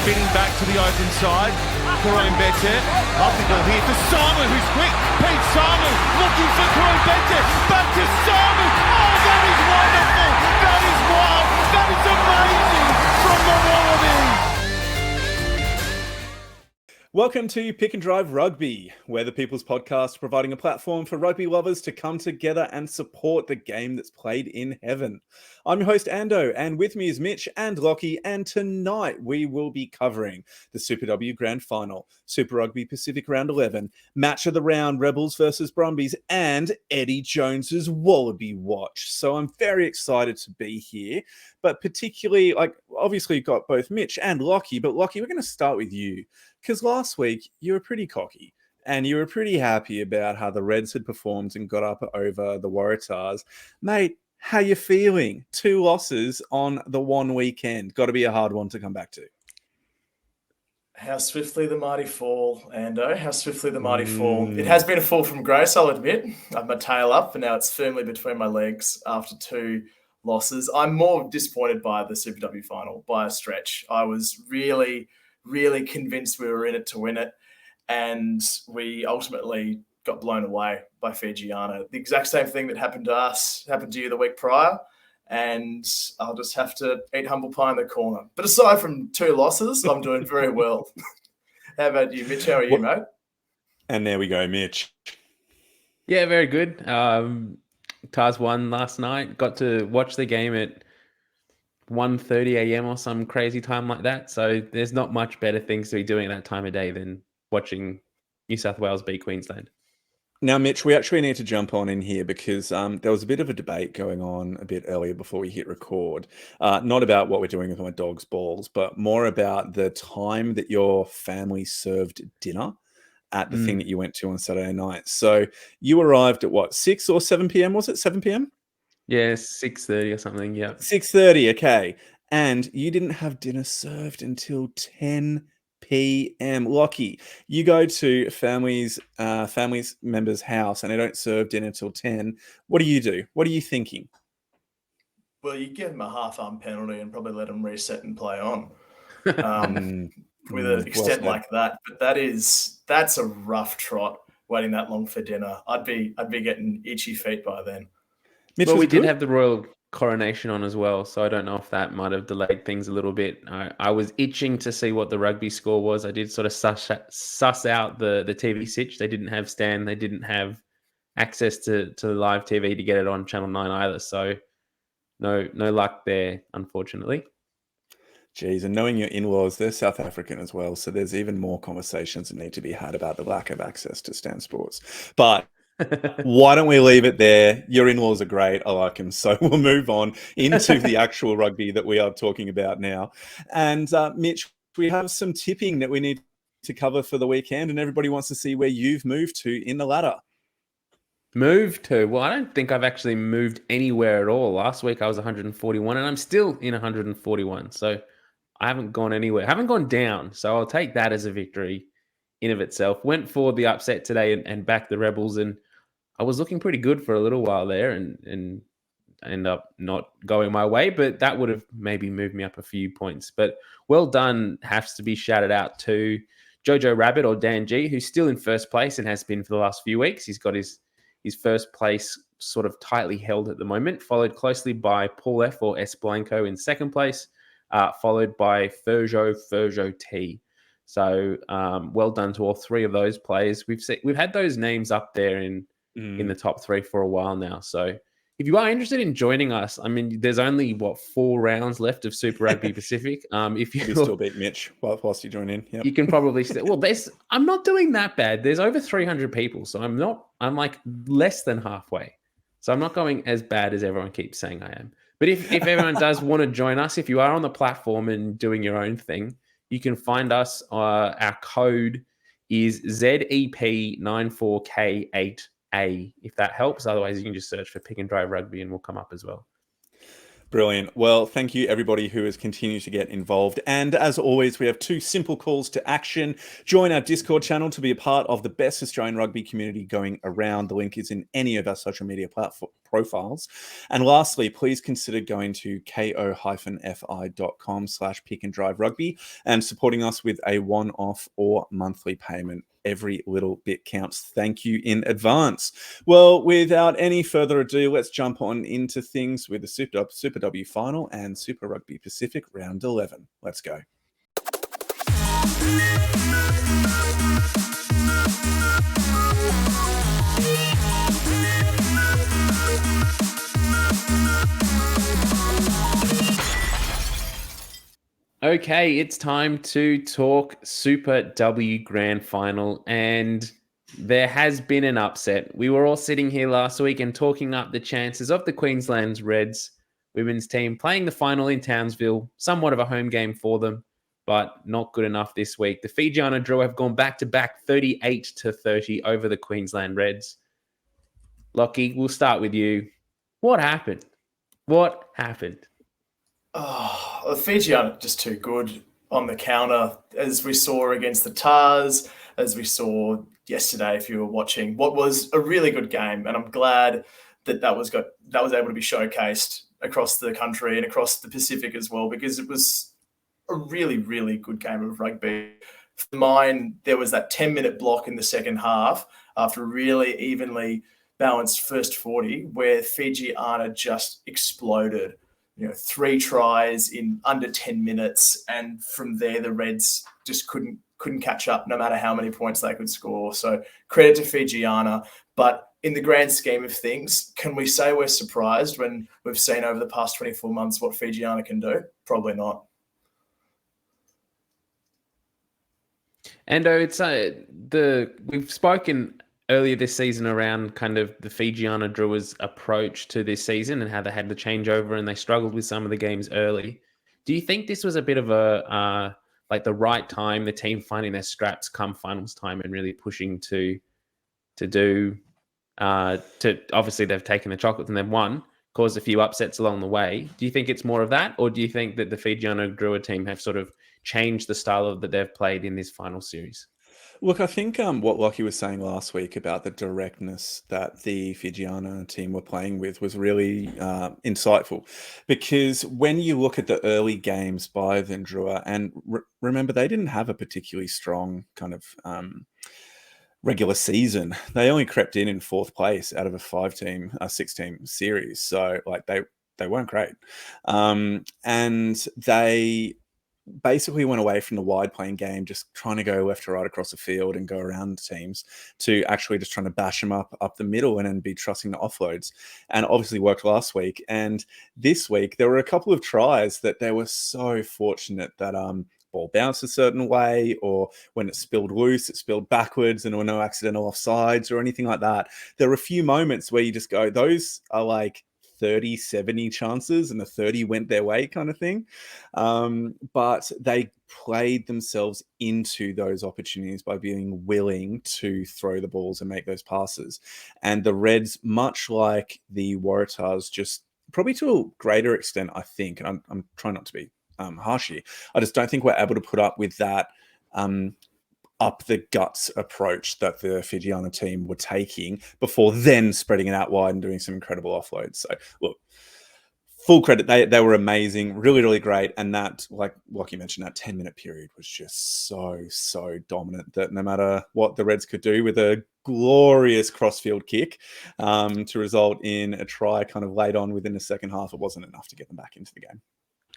spinning back to the open side. Karoim Bete, up the goal here to Samu, who's quick. Pete Samu looking for Karoim Bete. Back to Samu. Oh, that is wonderful. That is wild. That is amazing from the Wallabies. Welcome to Pick and Drive Rugby, where the People's Podcast providing a platform for rugby lovers to come together and support the game that's played in heaven. I'm your host, Ando, and with me is Mitch and Lockie, and tonight we will be covering the Super W Grand Final, Super Rugby Pacific Round 11, Match of the Round, Rebels versus Brumbies, and Eddie Jones's Wallaby Watch. So I'm very excited to be here, but particularly, obviously you've got both Mitch and Lockie, but Lockie, we're going to start with you. Because last week, you were pretty cocky and you were pretty happy about how the Reds had performed and got up over the Waratahs. Mate, how you feeling? 2 losses on the one weekend. Got to be a hard one to come back to. How swiftly the mighty fall, Ando. How swiftly the mighty fall. It has been a fall from grace, I'll admit. I've my tail up, and now it's firmly between my legs after 2 losses. I'm more disappointed by the Super W final by a stretch. I was really convinced we were in it to win it, and we ultimately got blown away by Fijiana. The exact same thing that happened to us happened to you the week prior, and I'll just have to eat humble pie in the corner. But aside from 2 losses, I'm doing very well. How about you, Mitch? How are you, mate? And there we go, Mitch. Yeah, very good. Tars won last night. Got to watch the game at 1:30 a.m. or some crazy time like that. So there's not much better things to be doing at that time of day than watching New South Wales beat Queensland. Now, Mitch, we actually need to jump on in here because there was a bit of a debate going on a bit earlier before we hit record. Not about what we're doing with my dog's balls, but more about the time that your family served dinner at the thing that you went to on Saturday night. So you arrived at what, 6 or 7 p.m.? Was it 7 p.m.? Yeah, 6:30 or something. Yeah, 6:30. Okay, and you didn't have dinner served until 10 p.m. Lockie, you go to family's member's house and they don't serve dinner till 10. What do you do? What are you thinking? Well, you give them a half-arm penalty and probably let them reset and play on with an extent like that. But that's a rough trot waiting that long for dinner. I'd be getting itchy feet by then. Mitch, well, we did have the royal coronation on as well, so I don't know if that might have delayed things a little bit. I was itching to see what the rugby score was. I did sort of suss out the TV sitch. They didn't have Stan. They didn't have access to live TV to get it on Channel 9 either. So no luck there, unfortunately. Geez, and knowing your in-laws, they're South African as well, so there's even more conversations that need to be had about the lack of access to Stan Sports. But why don't we leave it there? Your in-laws are great. I like them. So we'll move on into the actual rugby that we are talking about now. And Mitch, we have some tipping that we need to cover for the weekend, and everybody wants to see where you've moved to in the ladder. Moved to? Well, I don't think I've actually moved anywhere at all. Last week I was 141, and I'm still in 141. So I haven't gone anywhere. I haven't gone down. So I'll take that as a victory in of itself. Went for the upset today and backed the Rebels, and I was looking pretty good for a little while there and end up not going my way, but that would have maybe moved me up a few points. But well done has to be shouted out to Jojo Rabbit, or Dan G, who's still in first place and has been for the last few weeks. He's got his first place sort of tightly held at the moment, followed closely by Paul F, or S Blanco, in second place, followed by Ferjo T. So well done to all 3 of those players. We've had those names up there in the top 3 for a while now. So if you are interested in joining us, I mean, there's only 4 rounds left of Super Rugby Pacific. If you still beat Mitch whilst you join in, yep. You can probably still. Well, I'm not doing that bad. There's over 300 people, so I'm like less than halfway. So I'm not going as bad as everyone keeps saying I am. But if everyone does want to join us, if you are on the platform and doing your own thing, you can find us. Our code is ZEP94K8. if that helps. Otherwise, you can just search for Pick and Drive Rugby and we'll come up as well. Brilliant. Well, thank you everybody who has continued to get involved. And as always, we have 2 simple calls to action. Join our Discord channel to be a part of the best Australian rugby community going around. The link is in any of our social media platform profiles. And lastly, please consider going to ko-fi.com/pickanddriverugby and supporting us with a one-off or monthly payment. Every little bit counts. Thank you in advance. Well, without any further ado, let's jump on into things with the Super W final and Super Rugby Pacific Round 11. Let's go. Okay, it's time to talk Super W Grand Final, and there has been an upset. We were all sitting here last week and talking up the chances of the Queensland Reds women's team playing the final in Townsville, somewhat of a home game for them, but not good enough this week. The Fijiana Drua have gone back-to-back 38-30 over the Queensland Reds. Lockie, we'll start with you. What happened? What happened? The Fiji aren't just too good on the counter, as we saw against the Tars, as we saw yesterday, if you were watching, what was a really good game. And I'm glad that was able to be showcased across the country and across the Pacific as well, because it was a really, really good game of rugby. For mine, there was that 10-minute block in the second half after a really evenly balanced first 40 where Fijiana just exploded. 3 tries in under 10 minutes. And from there, the Reds just couldn't catch up no matter how many points they could score. So credit to Fijiana. But in the grand scheme of things, can we say we're surprised when we've seen over the past 24 months what Fijiana can do? Probably not. And we've spoken earlier this season around kind of the Fijiana Drua's approach to this season and how they had the changeover and they struggled with some of the games early. Do you think this was a bit of a the right time, the team finding their straps come finals time and really pushing to obviously they've taken the chocolates and they've won, caused a few upsets along the way. Do you think it's more of that, or do you think that the Fijiana Drua team have sort of changed the style that they've played in this final series? Look, I think what Lockie was saying last week about the directness that the Fijiana team were playing with was really insightful, because when you look at the early games by the Drua, and remember, they didn't have a particularly strong kind of regular season. They only crept in 4th place out of a 6-team series. So they weren't great. And they basically went away from the wide playing game, just trying to go left to right across the field and go around teams, to actually just trying to bash them up the middle and then be trusting the offloads. And obviously worked last week. And this week, there were a couple of tries that they were so fortunate that ball bounced a certain way, or when it spilled loose, it spilled backwards and there were no accidental offsides or anything like that. There were a few moments where you just go, those are like 30-70 chances and the 30 went their way kind of thing. But they played themselves into those opportunities by being willing to throw the balls and make those passes. And the Reds, much like the Waratahs, just probably to a greater extent, I think, and I'm trying not to be harsh here, I just don't think we're able to put up with that up the guts approach that the Fijiana team were taking before then spreading it out wide and doing some incredible offloads. So look, full credit, they were amazing, really, really great. And that, like you mentioned, that 10-minute period was just so dominant that no matter what the Reds could do with a glorious crossfield kick to result in a try kind of late on within the second half, it wasn't enough to get them back into the game.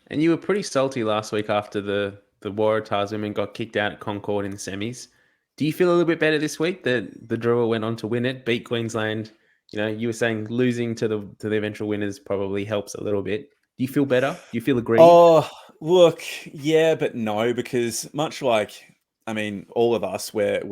And you were pretty salty last week after the Waratahs women got kicked out at Concord in the semis. Do you feel a little bit better this week that the Drua went on to win it, beat Queensland? You were saying losing to the eventual winners probably helps a little bit. Do you feel better? Do you feel aggrieved? Oh, look, yeah, but no, because much like, I mean, all of us, we're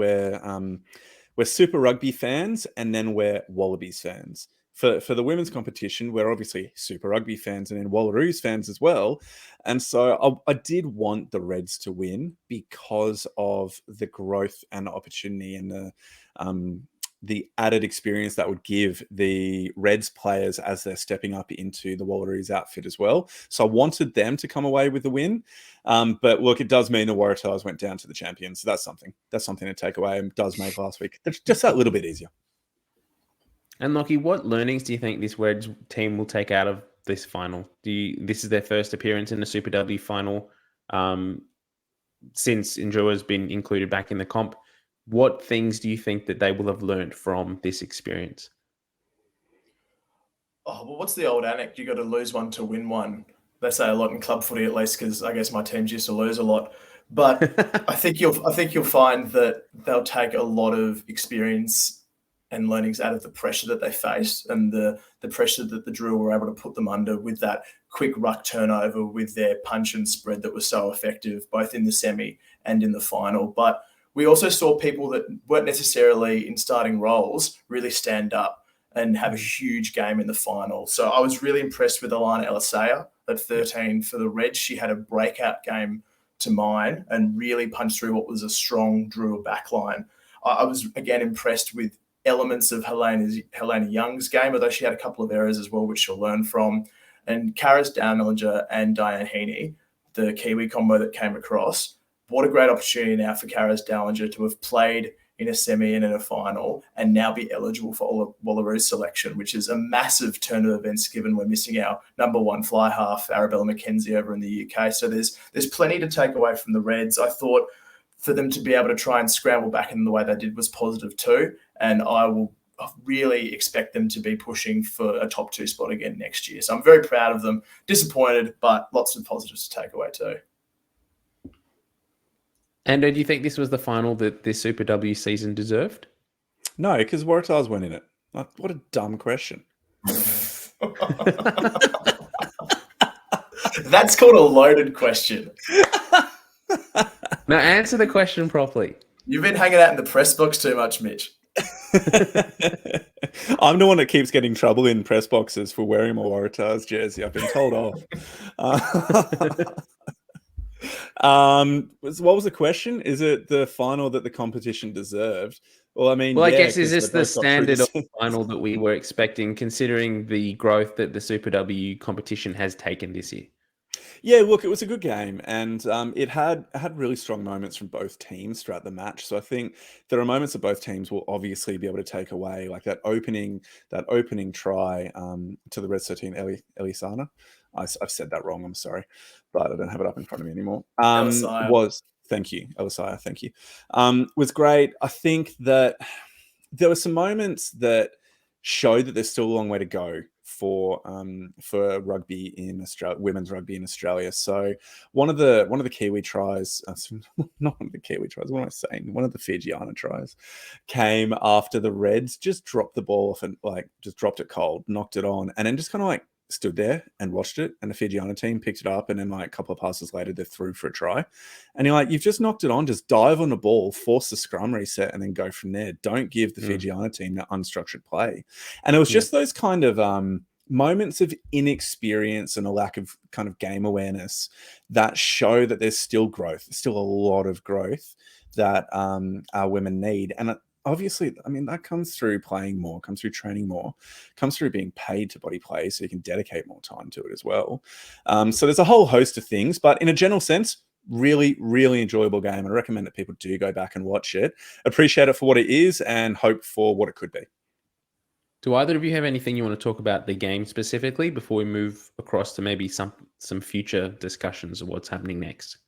Super Rugby fans, and then we're Wallabies fans. For the women's competition, we're obviously Super Rugby fans and then Wallaroos fans as well. And so I did want the Reds to win because of the growth and opportunity and the added experience that would give the Reds players as they're stepping up into the Wallabies outfit as well. So I wanted them to come away with the win. But look, it does mean the Waratahs went down to the champions. So that's something to take away, and does make last week just that little bit easier. And Lockie, what learnings do you think this Reds team will take out of this final? This is their first appearance in the Super W final since Drua has been included back in the comp. What things do you think that they will have learned from this experience? Oh, well, what's the old anecdote? You got to lose one to win one. They say a lot in club footy, at least, because I guess my teams used to lose a lot. But I think you'll find that they'll take a lot of experience and learnings out of the pressure that they faced, and the pressure that the Drua were able to put them under with that quick ruck turnover, with their punch and spread that was so effective, both in the semi and in the final. But we also saw people that weren't necessarily in starting roles really stand up and have a huge game in the final. So I was really impressed with Alana Elisea at 13 for the Reds. She had a breakout game to mine and really punched through what was a strong Drua backline. I was, again, impressed with elements of Helena Young's game, although she had a couple of errors as well, which she'll learn from. And Karis Downinger and Diane Heaney, the Kiwi combo that came across, what a great opportunity now for Karis Downinger to have played in a semi and in a final and now be eligible for Wallaroos selection, which is a massive turn of events given we're missing our number one fly half, Arabella McKenzie, over in the UK. So there's plenty to take away from the Reds. I thought for them to be able to try and scramble back in the way they did was positive too. And I will really expect them to be pushing for a top 2 spot again next year. So I'm very proud of them. Disappointed, but lots of positives to take away too. And do you think this was the final that this Super W season deserved? No, because Waratahs went in it. What a dumb question. That's called a loaded question. Now answer the question properly. You've been hanging out in the press box too much, Mitch. I'm the one that keeps getting trouble in press boxes for wearing my Waratahs jersey. I've been told off. What was the question? Is it the final that the competition deserved? Well, I mean, I yeah, guess is this the both got standard of through final that we were expecting, considering the growth that the Super W competition has taken this year? Yeah, look, it was a good game, and it had really strong moments from both teams throughout the match. So I think there are moments that both teams will obviously be able to take away, like that opening try to the Red 13, Elisana. I've said that wrong. I'm sorry, but I don't have it up in front of me anymore. Thank you, Elisaya. Thank you. Was great. I think that there were some moments that show that there's still a long way to go for rugby in Australia, women's rugby in Australia. So one of the Kiwi tries, not one of the Kiwi tries, what am I saying? One of the Fijiana tries came after the Reds just dropped the ball off and just dropped it cold, knocked it on, and then just kind of stood there and watched it, and the Fijiana team picked it up, and then a couple of passes later they're through for a try, and you're you've just knocked it on, just dive on the ball, force the scrum reset, and then go from there. Don't give the Fijiana team that unstructured play. And it was just those kind of moments of inexperience and a lack of kind of game awareness that show that there's still growth, still a lot of growth that our women need. And obviously, I mean, that comes through playing more, comes through training more, comes through being paid to body play so you can dedicate more time to it as well. So there's a whole host of things, but in a general sense, really, really enjoyable game. I recommend that people do go back and watch it. Appreciate it for what it is and hope for what it could be. Do either of you have anything you want to talk about the game specifically before we move across to maybe some future discussions of what's happening next?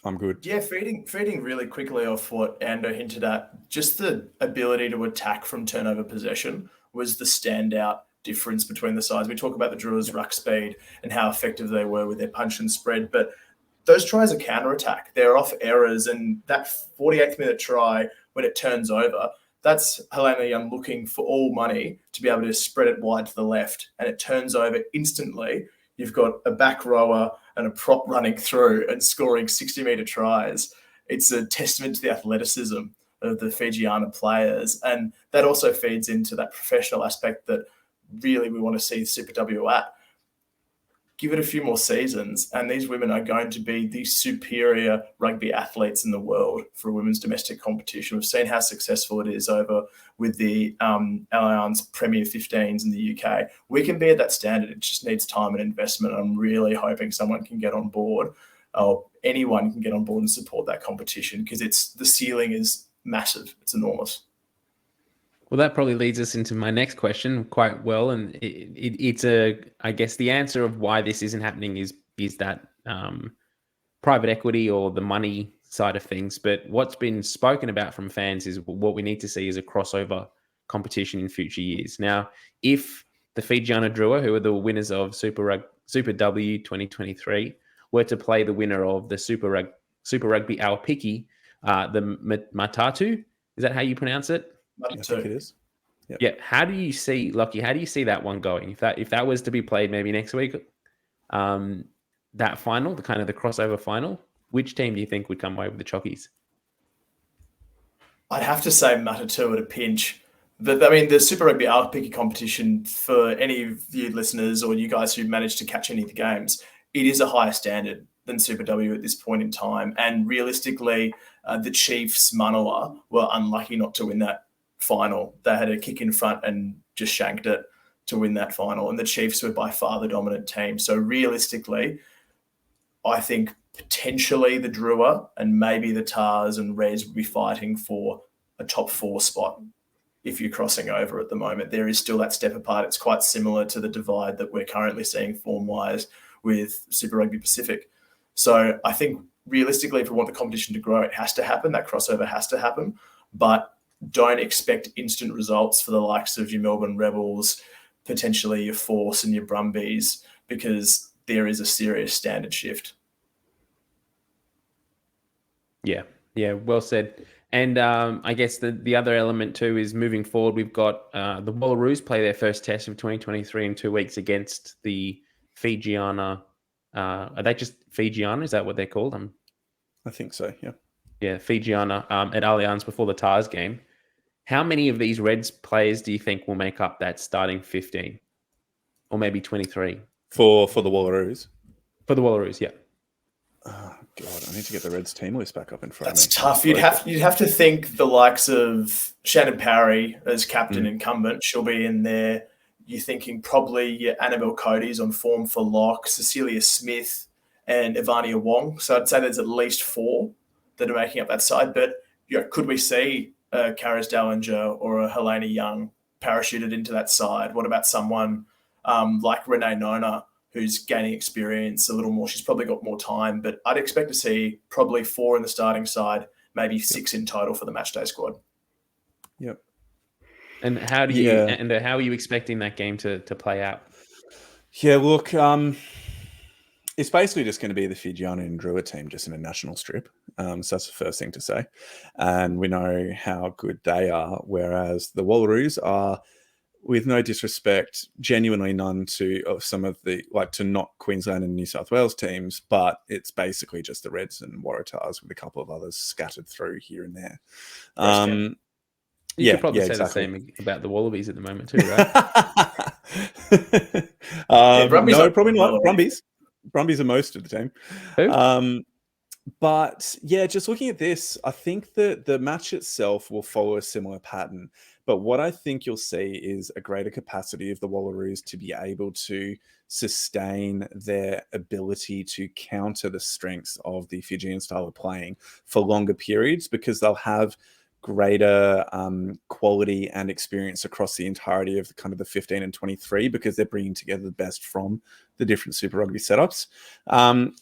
I'm good. Yeah, feeding really quickly off what Ando hinted at, just the ability to attack from turnover possession was the standout difference between the sides. We talk about the Drua's ruck speed and how effective they were with their punch and spread, but those tries are counter-attack. They're off errors, and that 48th minute try, when it turns over, that's Helena Young looking for all money to be able to spread it wide to the left, and it turns over instantly. You've got a back rower and a prop running through and scoring 60-metre tries. It's a testament to the athleticism of the Fijiana players. And that also feeds into that professional aspect that really we want to see Super W at. give it a few more seasons, and these women are going to be the superior rugby athletes in the world for a women's domestic competition. We've seen how successful it is over with the Allianz Premier 15s in the UK. We can be at that standard. It just needs time and investment. I'm really hoping someone can get on board, or anyone can get on board and support that competition, because the ceiling is massive. It's enormous. Well, that probably leads us into my next question quite well, and it's I guess the answer of why this isn't happening is that private equity or the money side of things. But what's been spoken about from fans is what we need to see is a crossover competition in future years. Now, if the Fijiana Drua, who are the winners of Super W 2023, were to play the winner of the Super Rugby Aupiki, the Matatu, is that how you pronounce it? I think it is. Yep. Yeah. How do you see, Lockie? How do you see that one going? If that was to be played maybe next week, that final, the crossover final, which team do you think would come away with the Chockies? I'd have to say Matatu at a pinch. The Super Rugby Aupiki competition, for any of you listeners or you guys who managed to catch any of the games, it is a higher standard than Super W at this point in time. And realistically, the Chiefs Manawa were unlucky not to win that final. They had a kick in front and just shanked it to win that final. And the Chiefs were by far the dominant team. So realistically, I think potentially the Drua and maybe the Tars and Reds would be fighting for a top 4 spot if you're crossing over at the moment. There is still that step apart. It's quite similar to the divide that we're currently seeing form-wise with Super Rugby Pacific. So I think realistically, if we want the competition to grow, it has to happen. That crossover has to happen. But don't expect instant results for the likes of your Melbourne Rebels, potentially your Force and your Brumbies, because there is a serious standard shift. Yeah, well said. And I guess the other element too is moving forward, we've got the Wallaroos play their first test of 2023 in 2 weeks against the Fijiana. Are they just Fijiana? Is that what they're called? I think so, yeah. Yeah, Fijiana at Allianz before the Tars game. How many of these Reds players do you think will make up that starting 15? Or maybe 23? For the Wallaroos? For the Wallaroos, yeah. Oh, God, I need to get the Reds team list back up in front That's of me. tough. You'd have to think the likes of Shannon Parry as captain incumbent. She'll be in there. You're thinking probably your Annabelle Cody's on form for lock, Cecilia Smith and Ivania Wong. So I'd say there's at least 4 that are making up that side. But could we see a Karis Dallinger or a Helena Young parachuted into that side? What about someone like Renee Nona, who's gaining experience a little more? She's probably got more time, but I'd expect to see probably 4 in the starting side, maybe 6 in total for the matchday squad. Yep. And how are you expecting that game to play out? Yeah, look, it's basically just going to be the Fijiana and Drua team just in a national strip. So that's the first thing to say. And we know how good they are, whereas the Wallaroos are, with no disrespect, genuinely none to some of the, to not Queensland and New South Wales teams, but it's basically just the Reds and Waratahs with a couple of others scattered through here and there. You could probably say exactly the same about the Wallabies at the moment too, right? No, probably not. Brumbies are most of the team. Who? But yeah, just looking at this, I think that the match itself will follow a similar pattern. But what I think you'll see is a greater capacity of the Wallaroos to be able to sustain their ability to counter the strengths of the Fijian style of playing for longer periods, because they'll have greater quality and experience across the entirety of the 15 and 23, because they're bringing together the best from the different Super Rugby setups.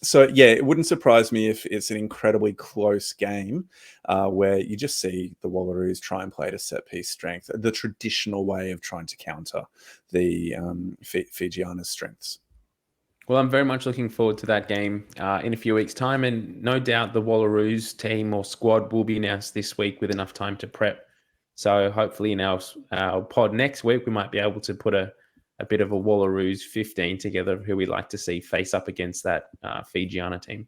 So yeah, it wouldn't surprise me if it's an incredibly close game where you just see the Wallaroos try and play to set piece strength, the traditional way of trying to counter the Fijiana's strengths. Well, I'm very much looking forward to that game in a few weeks' time, and no doubt the Wallaroos team or squad will be announced this week with enough time to prep. So hopefully in our pod next week, we might be able to put a bit of a Wallaroos 15 together, who we'd like to see face up against that Fijiana team.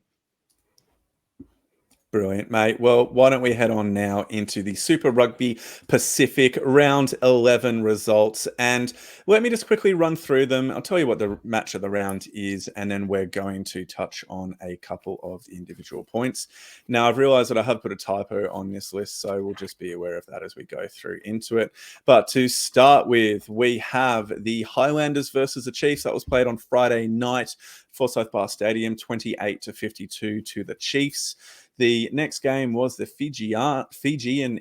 Brilliant, mate. Well, why don't we head on now into the Super Rugby Pacific Round 11 results. And let me just quickly run through them. I'll tell you what the match of the round is, and then we're going to touch on a couple of the individual points. Now, I've realized that I have put a typo on this list, so we'll just be aware of that as we go through into it. But to start with, we have the Highlanders versus the Chiefs. That was played on Friday night, Forsyth Bar Stadium, 28-52 to the Chiefs. The next game was the Fijian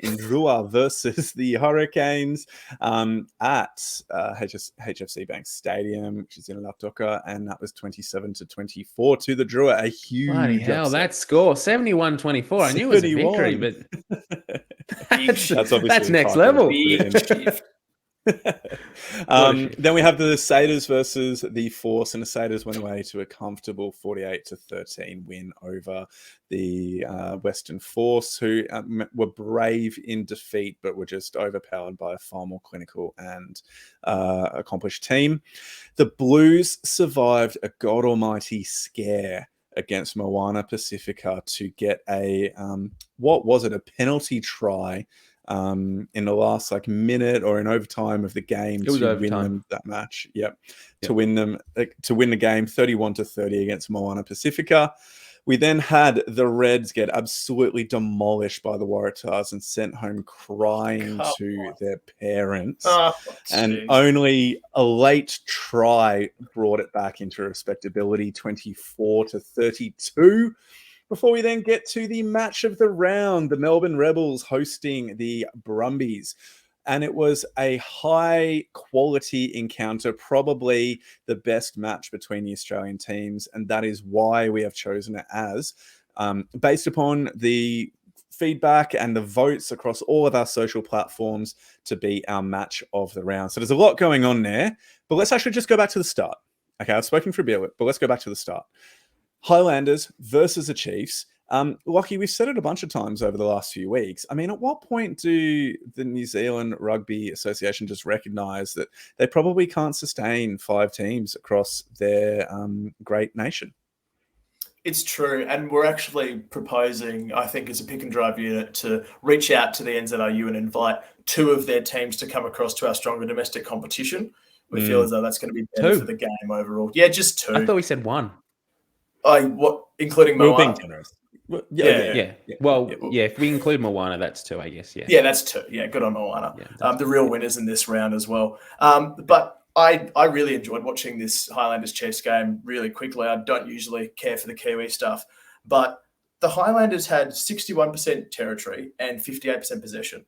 Drua versus the Hurricanes at HFC Bank Stadium, which is in Lautoka, and that was 27-24 to the Drua. A huge Bloody hell, upset. that score, 71-24. I knew it was a victory, but that's next level. Then we have the Satyrs versus the Force, and the Satyrs went away to a comfortable 48-13 win over the Western Force, who were brave in defeat but were just overpowered by a far more clinical and accomplished team. The Blues survived a god almighty scare against Moana Pacifica to get a a penalty try in the last minute or in overtime of the game to win them that match. To win the game 31-30 against Moana Pacifica. We then had the Reds get absolutely demolished by the Waratahs and sent home crying to their parents. And only a late try brought it back into respectability, 24-32. Before we then get to the match of the round, the Melbourne Rebels hosting the Brumbies. And it was a high-quality encounter, probably the best match between the Australian teams, and that is why we have chosen it as, based upon the feedback and the votes across all of our social platforms, to be our match of the round. So there's a lot going on there, but let's actually just go back to the start. Okay, I've spoken for a bit, but let's go back to the start. Highlanders versus the Chiefs. Lockie, we've said it a bunch of times over the last few weeks. I mean, at what point do the New Zealand Rugby Association just recognise that they probably can't sustain 5 teams across their great nation? It's true. And we're actually proposing, I think, as a pick and drive unit, to reach out to the NZRU and invite 2 of their teams to come across to our stronger domestic competition. We feel as though that's going to be better for the game overall. Yeah, just 2. I thought we said 1. Including Moana? We're being generous. Yeah. If we include Moana, that's 2, I guess. Yeah, that's 2. Yeah, good on Moana. The real winners in this round as well. But I really enjoyed watching this Highlanders Chiefs game really quickly. I don't usually care for the Kiwi stuff, but the Highlanders had 61% territory and 58% possession,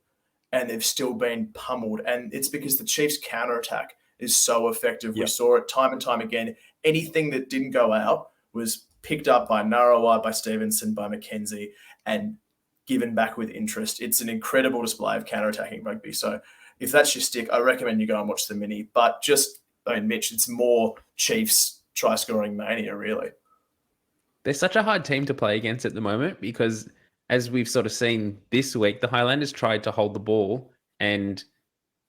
and they've still been pummeled. And it's because the Chiefs' counterattack is so effective. Yep. We saw it time and time again. Anything that didn't go out was picked up by Narawa, by Stevenson, by McKenzie, and given back with interest. It's an incredible display of counter-attacking rugby. So if that's your stick, I recommend you go and watch the mini. But Mitch, it's more Chiefs try-scoring mania, really. They're such a hard team to play against at the moment because, as we've sort of seen this week, the Highlanders tried to hold the ball and,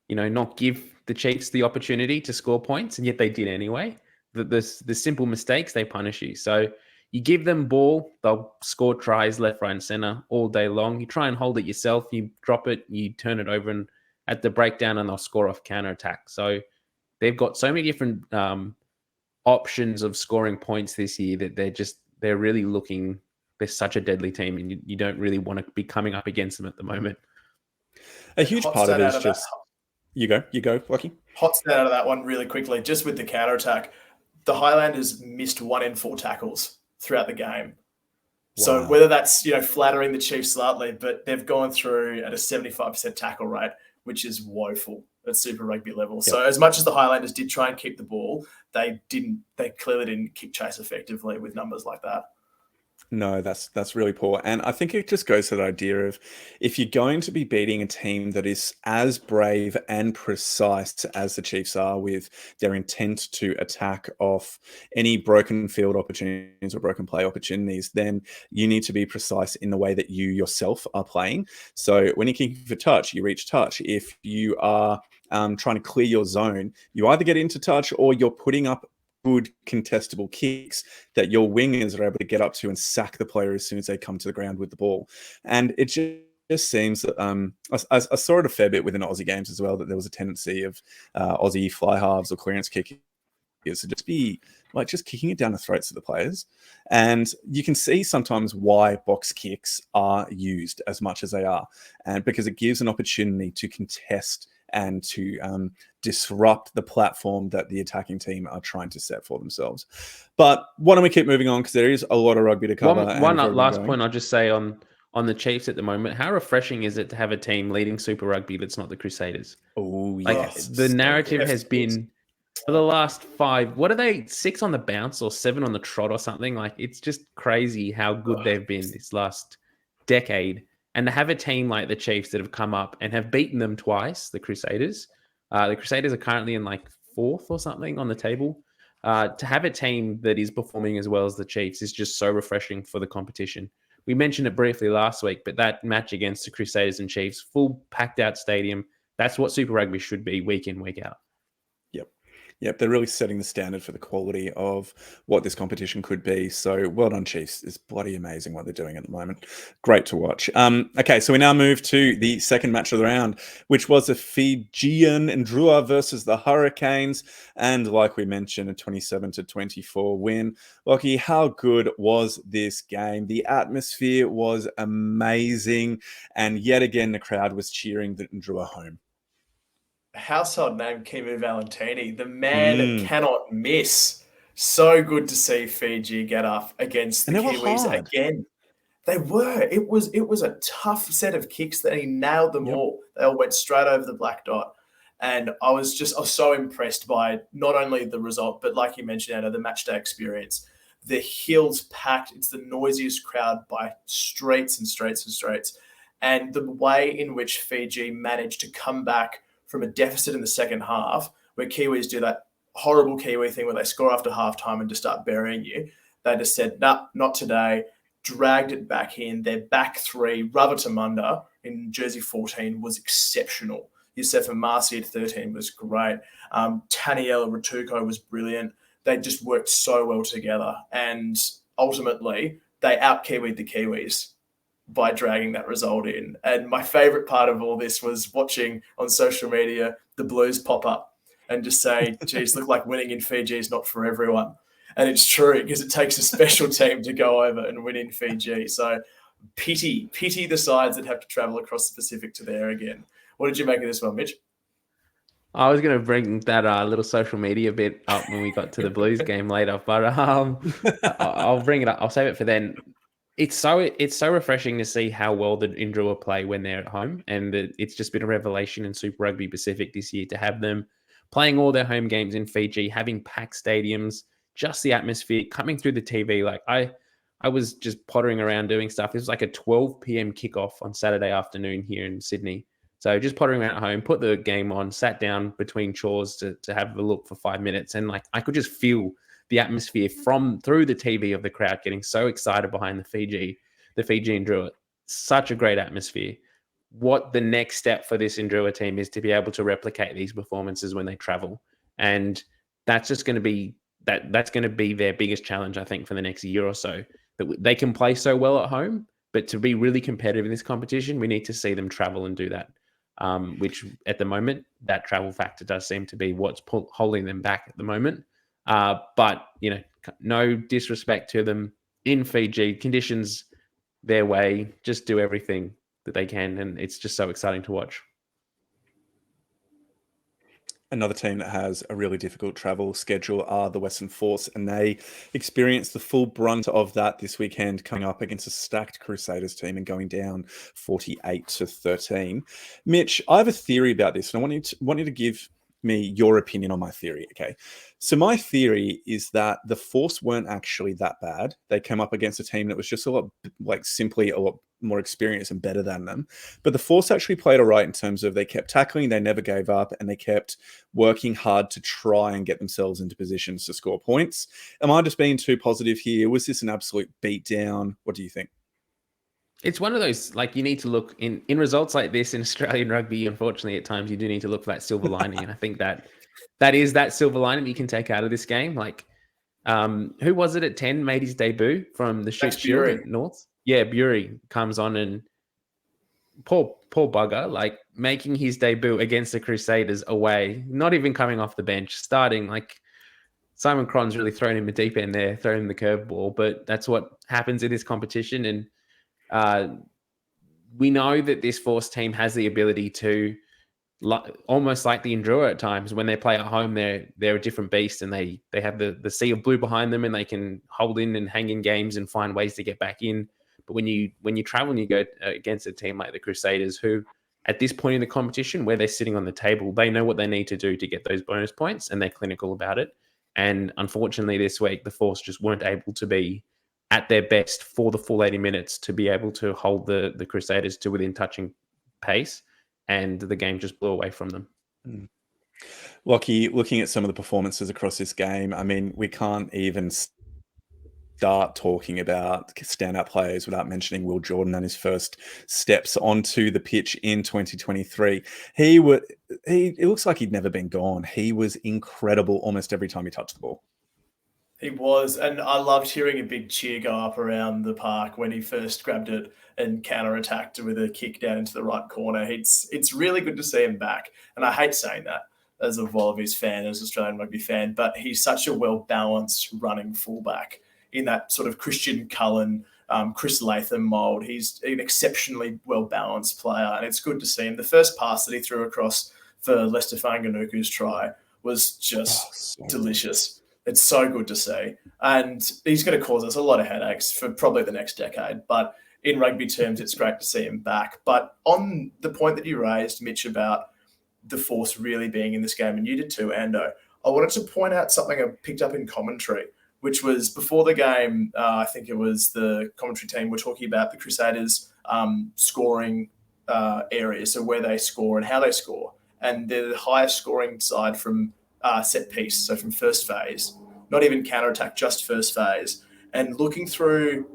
not give the Chiefs the opportunity to score points, and yet they did anyway. The simple mistakes, they punish you. So you give them ball, they'll score tries left, right, and center all day long. You try and hold it yourself, you drop it, you turn it over, and at the breakdown, and they'll score off counterattack. So they've got so many different options of scoring points this year that they're really looking. They're such a deadly team, and you don't really want to be coming up against them at the moment. A huge part of it is just you go, Lucky. Hot stat out of that one really quickly, just with the counterattack. The Highlanders missed 1 in 4 tackles throughout the game. Wow. So whether that's, flattering the Chiefs slightly, but they've gone through at a 75% tackle rate, which is woeful at Super Rugby level. Yep. So as much as the Highlanders did try and keep the ball, they clearly didn't kick chase effectively with numbers like that. No, that's really poor. And I think it just goes to the idea of, if you're going to be beating a team that is as brave and precise as the Chiefs are with their intent to attack off any broken field opportunities or broken play opportunities, then you need to be precise in the way that you yourself are playing. So when you're kicking for touch, you reach touch. If you are trying to clear your zone, you either get into touch or you're putting up good contestable kicks that your wingers are able to get up to and sack the player as soon as they come to the ground with the ball. And it just seems that I saw it a fair bit within Aussie games as well, that there was a tendency of Aussie fly halves or clearance kickers to just be like just kicking it down the throats of the players. And you can see sometimes why box kicks are used as much as they are, and because it gives an opportunity to contest and to disrupt the platform that the attacking team are trying to set for themselves. But why don't we keep moving on, because there is a lot of rugby to cover. One last point I'll just say on the Chiefs at the moment. How refreshing is it to have a team leading Super Rugby that's not the Crusaders? Oh, like, yes. The narrative has been for the last 5, what are they, 6 on the bounce or 7 on the trot or something? Like, it's just crazy how good they've been this last decade. And to have a team like the Chiefs that have come up and have beaten them twice, the Crusaders. The Crusaders are currently in like 4th or something on the table. To have a team that is performing as well as the Chiefs is just so refreshing for the competition. We mentioned it briefly last week, but that match against the Crusaders and Chiefs, full packed out stadium, that's what Super Rugby should be week in, week out. Yep, they're really setting the standard for the quality of what this competition could be. So well done, Chiefs. It's bloody amazing what they're doing at the moment. Great to watch. Okay, so we now move to the second match of the round, which was a Fijiana Drua versus the Hurricanes. And like we mentioned, a 27-24 win. Lockie, how good was this game? The atmosphere was amazing. And yet again, the crowd was cheering the Drua home. Household name Kimu Valentini, the man cannot miss. So good to see Fiji get up against the Kiwis again. They were. It was a tough set of kicks that he nailed them all. They all went straight over the black dot. And I was so impressed by not only the result, but like you mentioned, Anna, the match day experience. The hills packed. It's the noisiest crowd by streets and streets and streets. And the way in which Fiji managed to come back from a deficit in the second half, where Kiwis do that horrible Kiwi thing where they score after halftime and just start burying you. They just said, nah, not today. Dragged it back in. Their back three, Ravatamunda in jersey 14 was exceptional. Yusefa Marcy at 13 was great. Taniela Ratuko was brilliant. They just worked so well together. And ultimately, they out-Kiwied the Kiwis by dragging that result in. And my favourite part of all this was watching on social media the Blues pop up and just say, geez, look like winning in Fiji is not for everyone. And it's true, because it takes a special team to go over and win in Fiji. So pity the sides that have to travel across the Pacific to there again. What did you make of this one, Mitch? I was going to bring that little social media bit up when we got to the Blues game later, but I'll bring it up. I'll save it for then. It's so refreshing to see how well the Drua play when they're at home, and it's just been a revelation in Super Rugby Pacific this year to have them playing all their home games in Fiji, having packed stadiums, just the atmosphere coming through the TV. Like I was just pottering around doing stuff. It was like a 12 p.m. kickoff on Saturday afternoon here in Sydney. So just pottering around at home, put the game on, sat down between chores to have a look for 5 minutes, and like I could just feel the atmosphere through the TV of the crowd getting so excited behind the Fijian Drua. Such a great atmosphere. What the next step for this Drua team is to be able to replicate these performances when they travel. And that's just going to be that's going to be their biggest challenge, I think, for the next year or so. That they can play so well at home, but to be really competitive in this competition, we need to see them travel and do that. Which at the moment, that travel factor does seem to be what's holding them back at the moment. But, no disrespect to them in Fiji, conditions their way, just do everything that they can. And it's just so exciting to watch. Another team that has a really difficult travel schedule are the Western Force, and they experienced the full brunt of that this weekend, coming up against a stacked Crusaders team and going down 48-13. Mitch, I have a theory about this, and I want you to give me your opinion on my theory. Okay, so my theory is that the Force weren't actually that bad. They came up against a team that was just a lot more experienced and better than them, but the Force actually played all right in terms of they kept tackling, they never gave up, and they kept working hard to try and get themselves into positions to score points. Am I just being too positive here? Was this an absolute beatdown? What do you think? It's one of those, like, you need to look in results like this in Australian rugby. Unfortunately, at times you do need to look for that silver lining. And I think that is that silver lining that you can take out of this game. Like, Who was it at 10 made his debut from the Shoot Shield Bury. at North? Yeah, Bury comes on, and poor bugger, like making his debut against the Crusaders away, not even coming off the bench, starting. Like Simon Cron's really thrown him a deep end there, thrown him the curveball, but that's what happens in this competition. And we know that this Force team has the ability to, almost like the Drua at times, when they play at home, they're a different beast, and they have the sea of blue behind them, and they can hold in and hang in games and find ways to get back in. But when you travel and you go against a team like the Crusaders, who at this point in the competition, where they're sitting on the table, they know what they need to do to get those bonus points, and they're clinical about it. And unfortunately, this week, the Force just weren't able to be at their best for the full 80 minutes to be able to hold the Crusaders to within touching pace, and the game just blew away from them. Lockie, looking at some of the performances across this game, I mean, we can't even start talking about standout players without mentioning Will Jordan and his first steps onto the pitch in 2023. It looks like he'd never been gone. He was incredible almost every time he touched the ball. He was, and I loved hearing a big cheer go up around the park when he first grabbed it and counter-attacked with a kick down into the right corner. It's really good to see him back, and I hate saying that as a Wallabies fan, as an Australian rugby fan, but he's such a well-balanced running fullback in that sort of Christian Cullen, Chris Latham mould. He's an exceptionally well-balanced player, and it's good to see him. The first pass that he threw across for Lester Fanganuku's try was just delicious. It's so good to see. And he's going to cause us a lot of headaches for probably the next decade. But in rugby terms, it's great to see him back. But on the point that you raised, Mitch, about the Force really being in this game, and you did too, Ando, I wanted to point out something I picked up in commentary, which was before the game, I think it was the commentary team were talking about the Crusaders scoring areas, so where they score and how they score. And they're the highest scoring side from set piece, so from first phase, not even counter-attack, just first phase. And looking through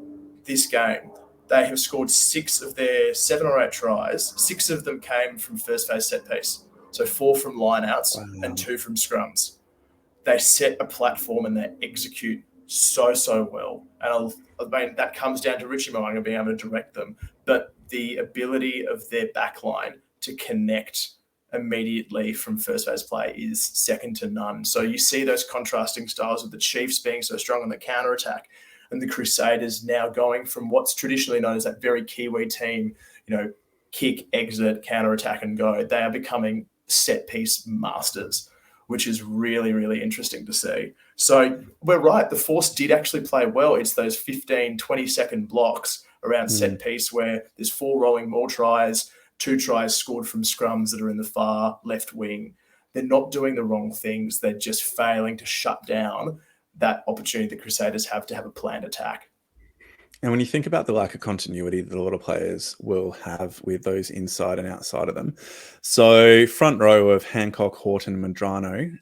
this game, they have scored 6 of their 7 or 8 tries. 6 of them came from first phase set piece, so 4 from lineouts and 2 from scrums. They set a platform and they execute so well. And I mean, that comes down to Richie Mo'unga being able to direct them, but the ability of their backline to connect immediately from first phase play is second to none. So you see those contrasting styles of the Chiefs being so strong on the counter-attack and the Crusaders now going from what's traditionally known as that very Kiwi team, kick, exit, counter-attack and go. They are becoming set-piece masters, which is really, really interesting to see. So we're right. The Force did actually play well. It's those 15, 20-second blocks around set-piece where there's 4 rolling maul tries, 2 tries scored from scrums that are in the far left wing. They're not doing the wrong things. They're just failing to shut down that opportunity the Crusaders have to have a planned attack. And when you think about the lack of continuity that a lot of players will have with those inside and outside of them. So front row of Hancock, Horton, Medrano.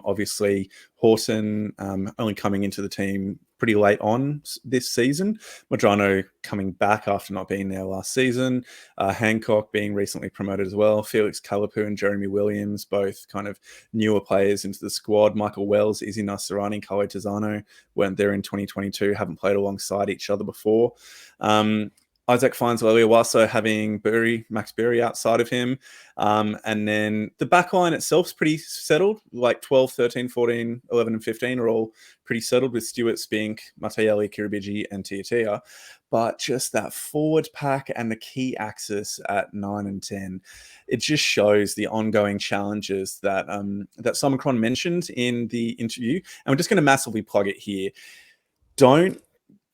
Obviously, Horton only coming into the team pretty late on this season. Medrano coming back after not being there last season. Hancock being recently promoted as well. Felix Kalapu and Jeremy Williams, both kind of newer players into the squad. Michael Wells, Izzy Nasserani, Kalo Tizano weren't there in 2022, haven't played alongside each other before. Isaac Fines-Leliawasa having Max Burry outside of him. And then the back line itself is pretty settled, like 12, 13, 14, 11 and 15 are all pretty settled with Stewart, Spink, Matayeli, Kiribiji and Tiatia. But just that forward pack and the key axis at 9 and 10, it just shows the ongoing challenges that that Simon Cron mentioned in the interview. And we're just going to massively plug it here. Don't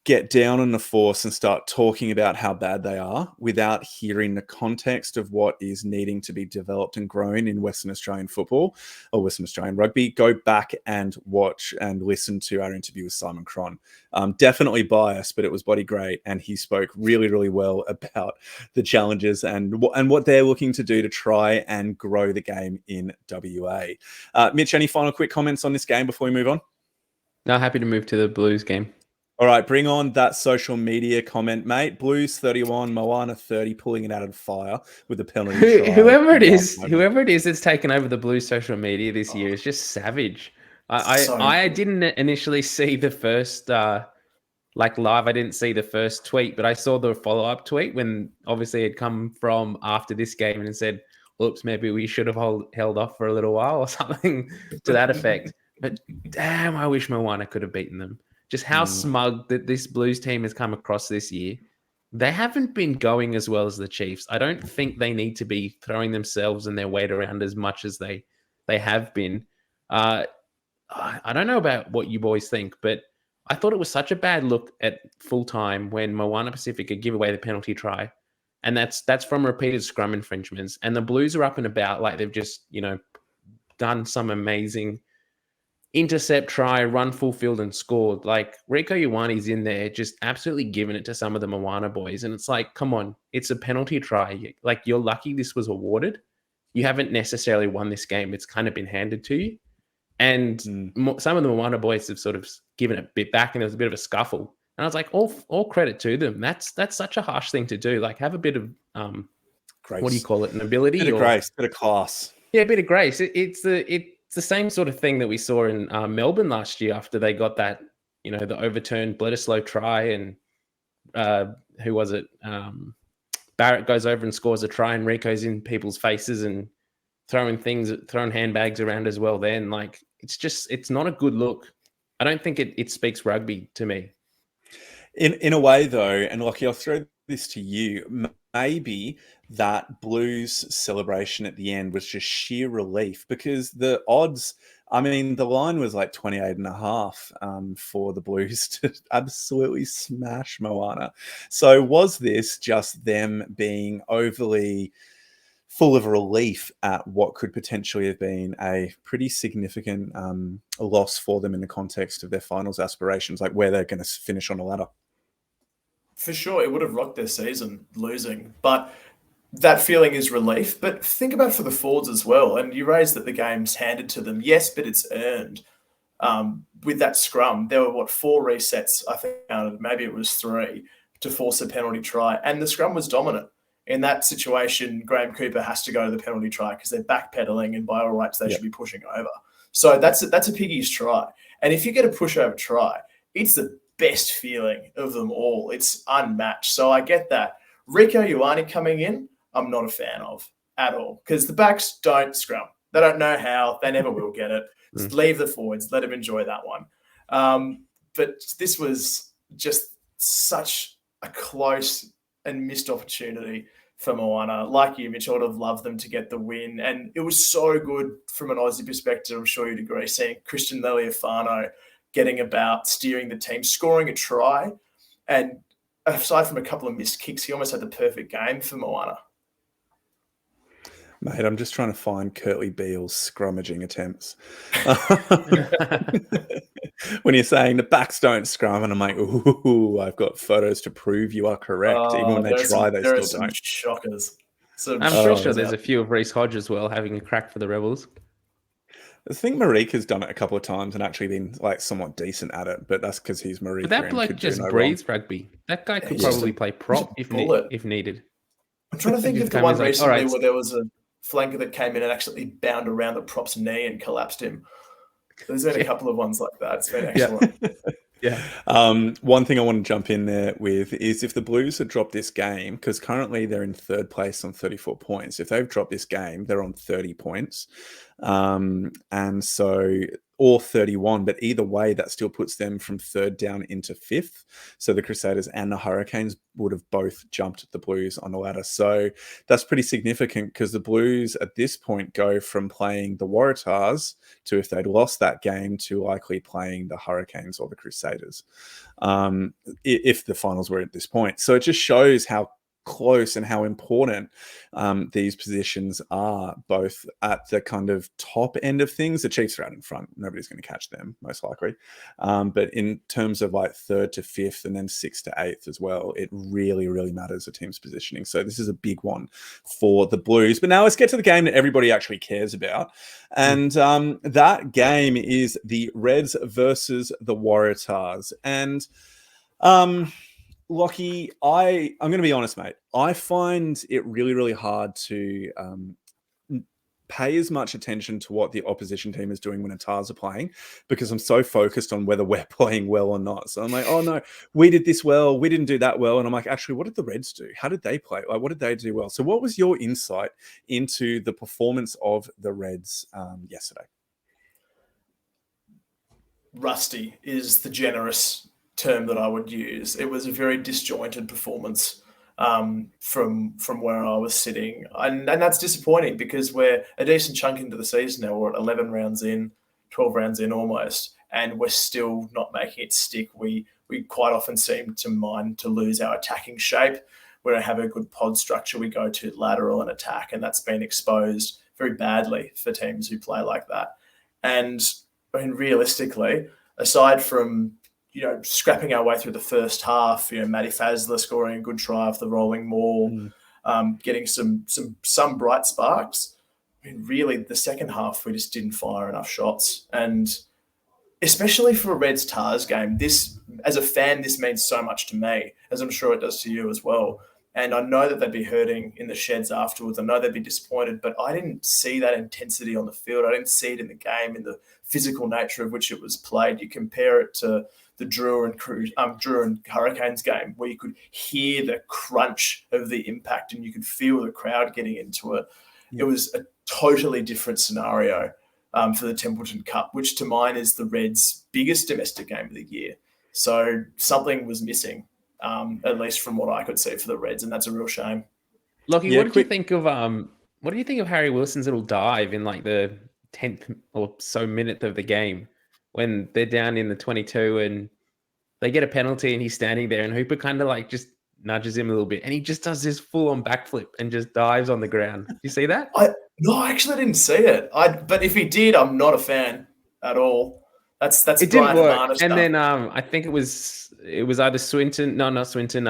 get down on the Force and start talking about how bad they are without hearing the context of what is needing to be developed and grown in Western Australian football or Western Australian rugby. Go back and watch and listen to our interview with Simon Cron. Definitely biased, but it was bloody great. And he spoke really, really well about the challenges and what they're looking to do to try and grow the game in WA. Mitch, any final quick comments on this game before we move on? No, happy to move to the Blues game. All right, bring on that social media comment, mate. Blues 31, Moana 30, pulling it out of the fire with the penalty. Whoever it is that's taken over the Blues social media this year is just savage. I didn't initially see the first live. I didn't see the first tweet, but I saw the follow-up tweet when obviously it come from after this game and it said, oops, maybe we should have held off for a little while or something to that effect. But damn, I wish Moana could have beaten them. Just how smug that this Blues team has come across this year. They haven't been going as well as the Chiefs. I don't think they need to be throwing themselves and their weight around as much as they have been. I don't know about what you boys think, but I thought it was such a bad look at full time when Moana Pacific could give away the penalty try. And that's from repeated scrum infringements. And the Blues are up and about like they've just, done some amazing intercept try, run full field and scored. Like Rieko Ioane's in there just absolutely giving it to some of the Moana boys. And it's like, come on, it's a penalty try. Like you're lucky this was awarded. You haven't necessarily won this game. It's kind of been handed to you. And some of the Moana boys have sort of given it a bit back and there was a bit of a scuffle. And I was like, all credit to them. That's such a harsh thing to do. Like have a bit of, grace. What do you call it? An ability? Bit of grace, bit of class. Yeah, a bit of grace. It's the same sort of thing that we saw in Melbourne last year after they got that, the overturned Bledisloe try and who was it? Barrett goes over and scores a try and Rico's in people's faces and throwing handbags around as well then. Like, it's not a good look. I don't think it speaks rugby to me. In a way, though, and Lockie, I'll throw this to you. Maybe that Blues celebration at the end was just sheer relief because the odds, I mean, the line was like 28.5 for the Blues to absolutely smash Moana. So was this just them being overly full of relief at what could potentially have been a pretty significant loss for them in the context of their finals aspirations, like where they're going to finish on a ladder? For sure, it would have rocked their season losing, but that feeling is relief. But think about it for the forwards as well. And you raised that the game's handed to them. Yes, but it's earned. With that scrum, there were, 4 resets, I think, maybe it was 3, to force a penalty try. And the scrum was dominant. In that situation, Graham Cooper has to go to the penalty try because they're backpedaling and by all rights they should be pushing over. So that's a piggy's try. And if you get a pushover try, it's the best feeling of them all. It's unmatched. So I get that. Rieko Ioane coming in, I'm not a fan of at all because the backs don't scrum. They don't know how. They never will get it. Just leave the forwards. Let them enjoy that one. But this was just such a close and missed opportunity for Moana. Like you, Mitch, I would have loved them to get the win. And it was so good from an Aussie perspective, I'm sure you'd agree, seeing Christian Lealiifano getting about, steering the team, scoring a try. And aside from a couple of missed kicks, he almost had the perfect game for Moana. Mate, I'm just trying to find Kurtley Beale's scrummaging attempts. When you're saying the backs don't scrum, and I'm like, ooh, I've got photos to prove you are correct. Even when they try, they still don't. Shockers. I'm pretty sure there's a few of Reece Hodge as well having a crack for the Rebels. I think Marika's done it a couple of times and actually been like somewhat decent at it, but that's because he's Marika. But that bloke just breathes rugby. That guy could probably play prop if needed. I'm trying to think of the one recently where there was a flanker that came in and actually bound around the prop's knee and collapsed him. There's been a couple of ones like that. It's been excellent. Yeah. One thing I want to jump in there with is if the Blues had dropped this game, because currently they're in 3rd place on 34 points. If they've dropped this game, they're on 30 points. And so, or 31, but either way, that still puts them from 3rd down into 5th. So the Crusaders and the Hurricanes would have both jumped the Blues on the ladder. So that's pretty significant because the Blues at this point go from playing the Waratahs to, if they'd lost that game, to likely playing the Hurricanes or the Crusaders, if the finals were at this point. So it just shows how close and how important these positions are, both at the kind of top end of things. The Chiefs are out in front. Nobody's going to catch them, most likely. But in terms of like 3rd to 5th and then 6th to 8th as well, it really, really matters, a team's positioning. So this is a big one for the Blues. But now let's get to the game that everybody actually cares about. And that game is the Reds versus the Waratahs. And Lockie, I'm going to be honest, mate. I find it really, really hard to pay as much attention to what the opposition team is doing when the Tars are playing, because I'm so focused on whether we're playing well or not. So I'm like, oh no, we did this well, we didn't do that well. And I'm like, actually, what did the Reds do? How did they play? Like, what did they do well? So what was your insight into the performance of the Reds yesterday? Rusty is the generous term that I would use. It was a very disjointed performance from where I was sitting, and that's disappointing because we're a decent chunk into the season now. We're at 11 rounds in, 12 rounds in almost, and we're still not making it stick. We quite often seem to mind to lose our attacking shape. We don't have a good pod structure. We go to lateral and attack, and that's been exposed very badly for teams who play like that. And I mean, realistically, aside from scrapping our way through the first half, Matty Fazler scoring a good try off the rolling maul, getting some bright sparks. I mean, really, the second half we just didn't fire enough shots, and especially for a Reds Tars game, this, as a fan, this means so much to me, as I'm sure it does to you as well. And I know that they'd be hurting in the sheds afterwards. I know they'd be disappointed, but I didn't see that intensity on the field. I didn't see it in the game, in the physical nature of which it was played. You compare it to the Drua and Hurricanes game, where you could hear the crunch of the impact and you could feel the crowd getting into it. Yeah. It was a totally different scenario for the Templeton Cup, which to mine is the Reds' biggest domestic game of the year. So something was missing. At least from what I could see for the Reds, and that's a real shame. Lockie, what did you think of Harry Wilson's little dive in like the 10th or so minute of the game when they're down in the 22 and they get a penalty and he's standing there and Hooper kind of like just nudges him a little bit and he just does this full-on backflip and just dives on the ground. You see that? No, I actually didn't see it. But if he did, I'm not a fan at all. That's it Brian didn't work. Habana and stuff. Then I think it was either Swinton. No, not Swinton.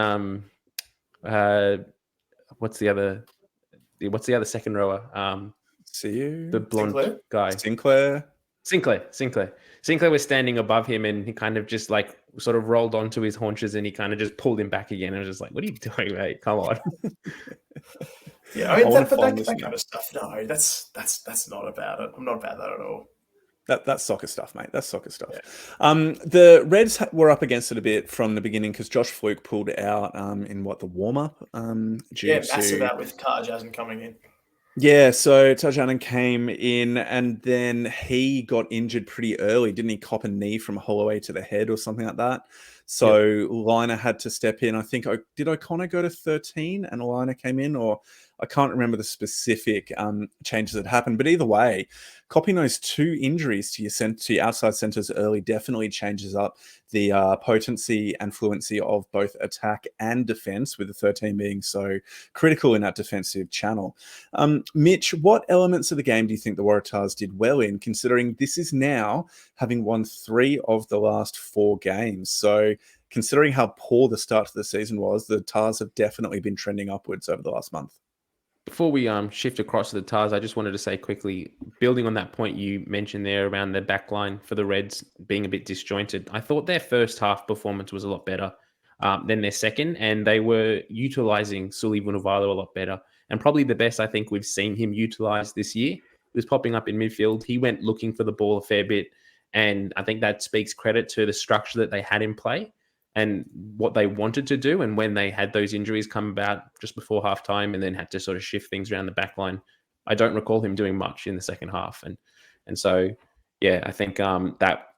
What's the other second rower? See you, the blonde Sinclair? guy. Sinclair was standing above him, and he kind of just like sort of rolled onto his haunches, and he kind of just pulled him back again. I was just like, "What are you doing, mate? Come on." Yeah, I mean, that kind of stuff. No, that's not about it. I'm not about that at all. That's soccer stuff, mate. That's soccer stuff. Yeah. The Reds were up against it a bit from the beginning because Josh Fluke pulled out in the warm-up. Massive out with Tarjasan coming in. Yeah, so Tarjasan came in and then he got injured pretty early. Didn't he cop a knee from Holloway to the head or something like that? So Liner had to step in. I think, did O'Connor go to 13 and Liner came in? Or I can't remember the specific changes that happened. But either way, copying those two injuries to your outside centres early definitely changes up the potency and fluency of both attack and defence, with the 13 being so critical in that defensive channel. Mitch, what elements of the game do you think the Waratahs did well in, considering this is now having won 3 of the last 4 games? So considering how poor the start to the season was, the Tars have definitely been trending upwards over the last month. Before we shift across to the Tars, I just wanted to say quickly, building on that point you mentioned there around the back line for the Reds being a bit disjointed, I thought their first half performance was a lot better than their second, and they were utilising Suli Vunivalu a lot better, and probably the best I think we've seen him utilise this year. He was popping up in midfield. He went looking for the ball a fair bit, and I think that speaks credit to the structure that they had in play and what they wanted to do. And when they had those injuries come about just before halftime and then had to sort of shift things around the back line, I don't recall him doing much in the second half. And so, yeah, I think that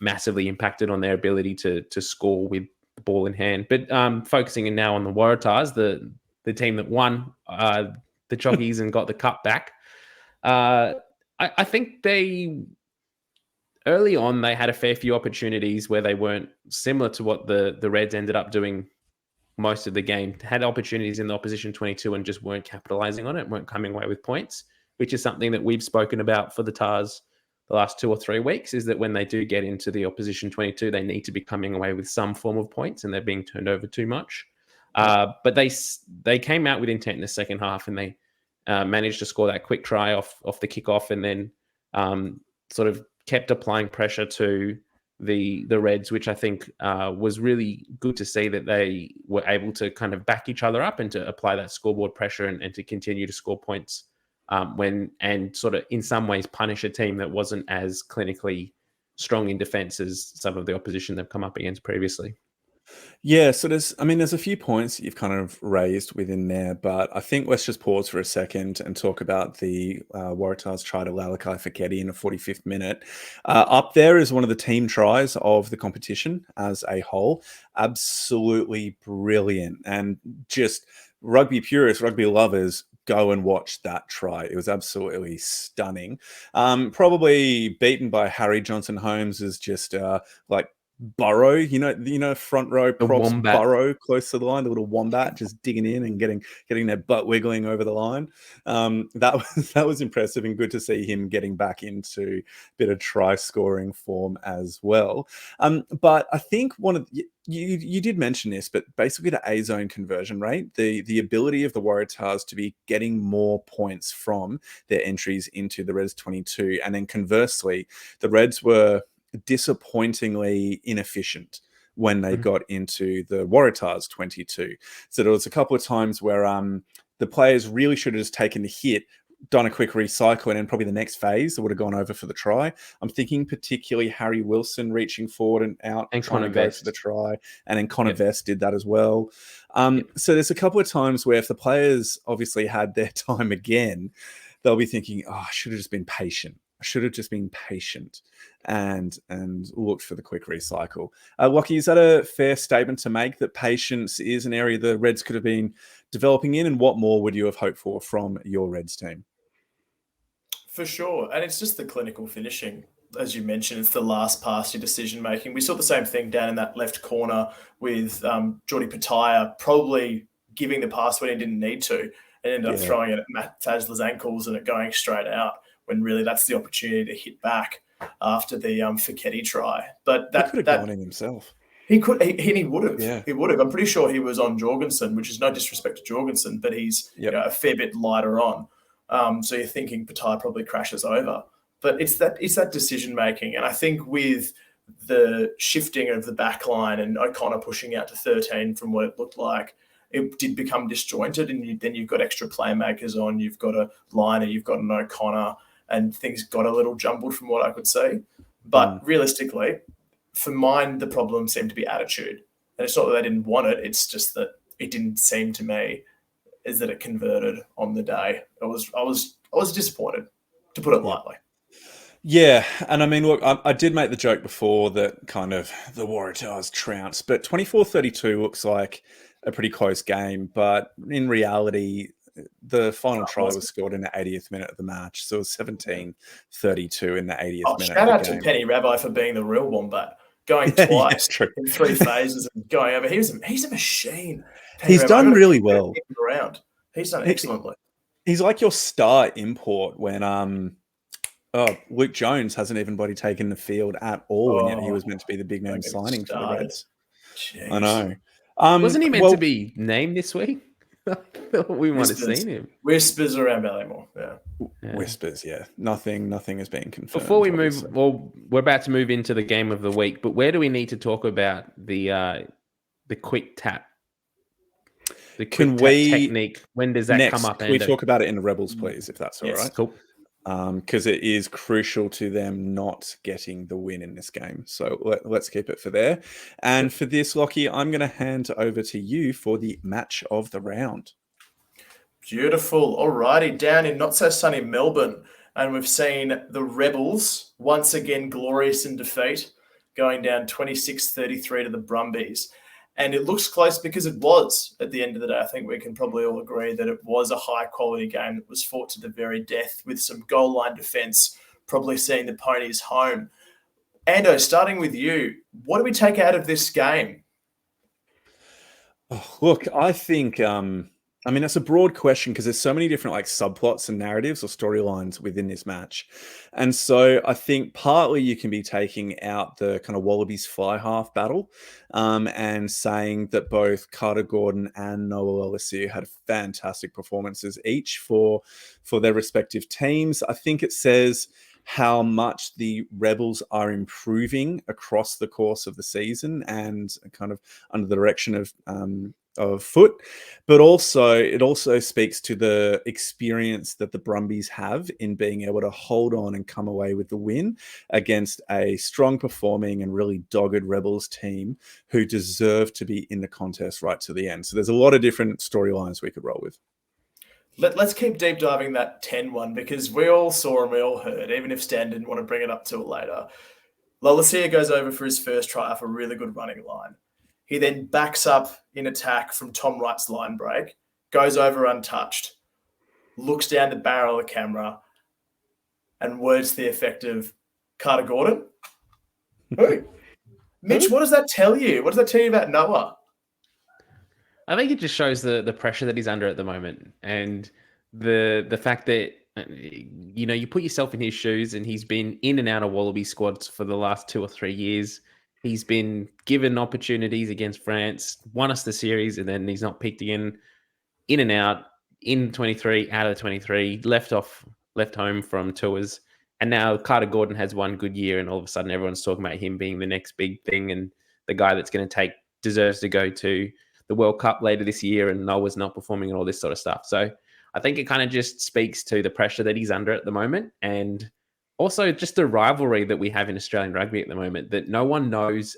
massively impacted on their ability to score with the ball in hand. But focusing in now on the Waratahs, the team that won the Chockies and got the cup back, I think early on, they had a fair few opportunities where they weren't similar to what the Reds ended up doing most of the game. Had opportunities in the opposition 22 and just weren't capitalizing on it, weren't coming away with points, which is something that we've spoken about for the Tars the last 2 or 3 weeks, is that when they do get into the opposition 22, they need to be coming away with some form of points and they're being turned over too much. But they came out with intent in the second half and they managed to score that quick try off the kickoff and then sort of kept applying pressure to the Reds, which I think was really good to see, that they were able to kind of back each other up and to apply that scoreboard pressure and to continue to score points and sort of in some ways punish a team that wasn't as clinically strong in defense as some of the opposition they've come up against previously. Yeah, so there's a few points that you've kind of raised within there, but I think let's just pause for a second and talk about the Waratahs try to Lalakai Feketi in the 45th minute. Up there is one of the team tries of the competition as a whole. Absolutely brilliant. And just rugby purists, rugby lovers, go and watch that try. It was absolutely stunning. Probably beaten by Harry Johnson Holmes is just like Burrow, front row The props Wombat. Burrow close to the line, the little wombat just digging in and getting their butt wiggling over the line. That was impressive and good to see him getting back into a bit of try scoring form as well. But I think one of you did mention this, but basically the A zone conversion rate, the ability of the Waratahs to be getting more points from their entries into the Reds 22, and then conversely, the Reds were disappointingly inefficient when they got into the Waratahs 22. So there was a couple of times where the players really should have just taken the hit, done a quick recycle, and then probably the next phase that would have gone over for the try. I'm thinking particularly Harry Wilson reaching forward and out And trying Connor to go Vest. for the try, and then Connor Vest did that as well. So there's a couple of times where if the players obviously had their time again, they'll be thinking, oh, I should have just been patient. I should have just been patient and looked for the quick recycle. Lockie, is that a fair statement to make, that patience is an area the Reds could have been developing in? And what more would you have hoped for from your Reds team? For sure. And it's just the clinical finishing. As you mentioned, it's the last pass, your decision making. We saw the same thing down in that left corner with Jordy Pataya probably giving the pass when he didn't need to, and ended up throwing it at Matt Fazler's ankles and it going straight out, when really that's the opportunity to hit back after the Feketi try. But He could have gone in himself. He could, he would have. Yeah. He would have. I'm pretty sure he was on Jorgensen, which is no disrespect to Jorgensen, but he's a fair bit lighter on. So you're thinking Patai probably crashes over. But it's that decision making. And I think with the shifting of the back line and O'Connor pushing out to 13 from what it looked like, it did become disjointed. And then you've got extra playmakers on. You've got a Liner, you've got an O'Connor, and things got a little jumbled from what I could see. But realistically, for mine, the problem seemed to be attitude. And it's not that they didn't want it. It's just that it didn't seem to me as that it converted on the day. I was disappointed, to put it lightly. Yeah, and I mean, look, I did make the joke before that kind of the Waratahs trounced, but 24-32 looks like a pretty close game. But in reality, the final try was scored in the 80th minute of the match, so it was 17-32 in the 80th minute. Shout out to Penny Rabbi for being the real Wombat, going twice in 3 phases and going over. He's a machine. Penny He's Rabbi. done really well. He's done excellently. He's like your star import when Luke Jones hasn't even bloody taken the field at all, and yet he was meant to be the big name signing for the Reds. Jeez. I know. Wasn't he meant to be named this week? We might have seen him. Whispers around Ballymore. Yeah. Whispers, yeah. Nothing has been confirmed. Before we move, we're about to move into the game of the week, but where do we need to talk about the quick tap? The quick tap technique. When does that come up? Can we talk about it in the Rebels, please, if that's all right? Cool. Because it is crucial to them not getting the win in this game. So let's keep it for there. And for this, Lockie, I'm going to hand over to you for the match of the round. Beautiful. Alrighty, down in not so sunny Melbourne, and we've seen the Rebels once again glorious in defeat, going down 26-33 to the Brumbies. And it looks close because it was, at the end of the day. I think we can probably all agree that it was a high-quality game that was fought to the very death with some goal line defence, probably seeing the Ponies home. Ando, starting with you, what do we take out of this game? Look, I think... that's a broad question because there's so many different subplots and narratives or storylines within this match. And so I think partly you can be taking out the kind of Wallabies fly half battle and saying that both Carter Gordon and Noah Olisiu had fantastic performances each for their respective teams. I think it says how much the Rebels are improving across the course of the season and kind of under the direction of of foot, but also it also speaks to the experience that the Brumbies have in being able to hold on and come away with the win against a strong performing and really dogged Rebels team who deserve to be in the contest right to the end. So there's a lot of different storylines we could roll with. Let's keep deep diving that 10-1 because we all saw and we all heard, even if Stan didn't want to bring it up till later. Lolacia goes over for his first try off a really good running line. He then backs up in attack from Tom Wright's line break, goes over untouched, looks down the barrel of the camera, and words to the effect of Carter Gordon. Who? Mitch, what does that tell you? What does that tell you about Noah? I think it just shows the pressure that he's under at the moment, and the fact that you put yourself in his shoes, and he's been in and out of Wallaby squads for the last 2 or 3 years. He's been given opportunities against France, won us the series, and then he's not picked again. In and out, in 23, out of the 23, left home from tours, and now Carter Gordon has one good year, and all of a sudden everyone's talking about him being the next big thing and the guy that's going to deserves to go to the World Cup later this year, and Noah's not performing and all this sort of stuff. So I think it kind of just speaks to the pressure that he's under at the moment, and also just the rivalry that we have in Australian rugby at the moment, that no one knows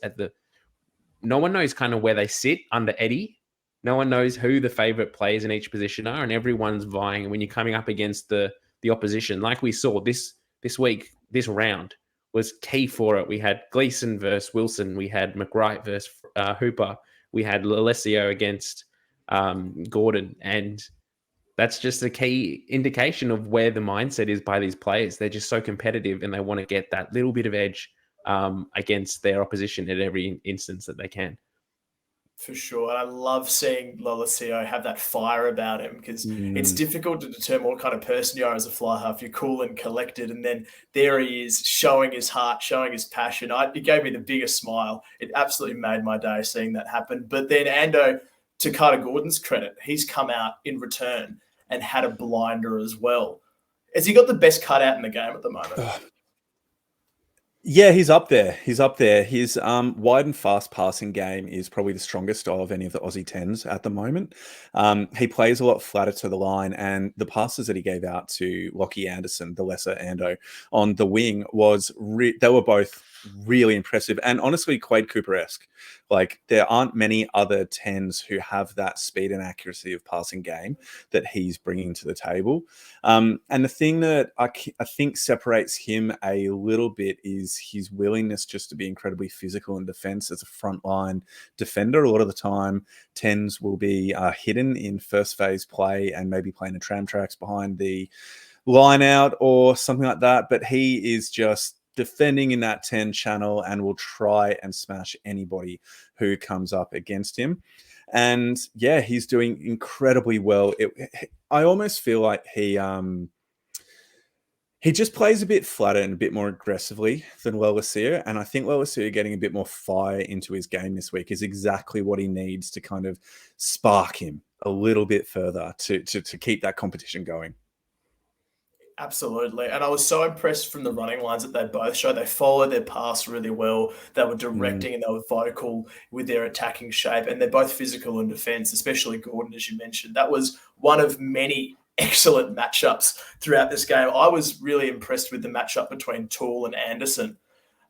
kind of where they sit under Eddie. No one knows who the favourite players in each position are, and everyone's vying. And when you're coming up against the opposition, like we saw this week, this round was key for it. We had Gleeson versus Wilson. We had McWright versus Hooper. We had Alessio against Gordon. And that's just a key indication of where the mindset is by these players. They're just so competitive, and they want to get that little bit of edge against their opposition at every instance that they can. For sure. And I love seeing Lolacio have that fire about him because it's difficult to determine what kind of person you are as a fly half. You're cool and collected. And then there he is showing his heart, showing his passion. It gave me the biggest smile. It absolutely made my day seeing that happen. But then Ando, to Carter Gordon's credit, he's come out in return and had a blinder as well. Has he got the best cutout in the game at the moment? Yeah, he's up there. His wide and fast passing game is probably the strongest of any of the Aussie 10s at the moment. He plays a lot flatter to the line, and the passes that he gave out to Lockie Anderson, the lesser Ando, on the wing they were both really impressive and honestly Quade Cooper-esque. Like, there aren't many other 10s who have that speed and accuracy of passing game that he's bringing to the table. And the thing that I think separates him a little bit is his willingness just to be incredibly physical in defense as a frontline defender. A lot of the time, 10s will be hidden in first phase play and maybe playing the tram tracks behind the line out or something like that. But he is just defending in that 10 channel and will try and smash anybody who comes up against him. And yeah, he's doing incredibly well. I almost feel like he just plays a bit flatter and a bit more aggressively than Lolacia. And I think Lolacia getting a bit more fire into his game this week is exactly what he needs to kind of spark him a little bit further to keep that competition going. Absolutely. And I was so impressed from the running lines that they both showed. They followed their pass really well. They were directing and they were vocal with their attacking shape. And they're both physical in defense, especially Gordon, as you mentioned. That was one of many excellent matchups throughout this game. I was really impressed with the matchup between Toole and Anderson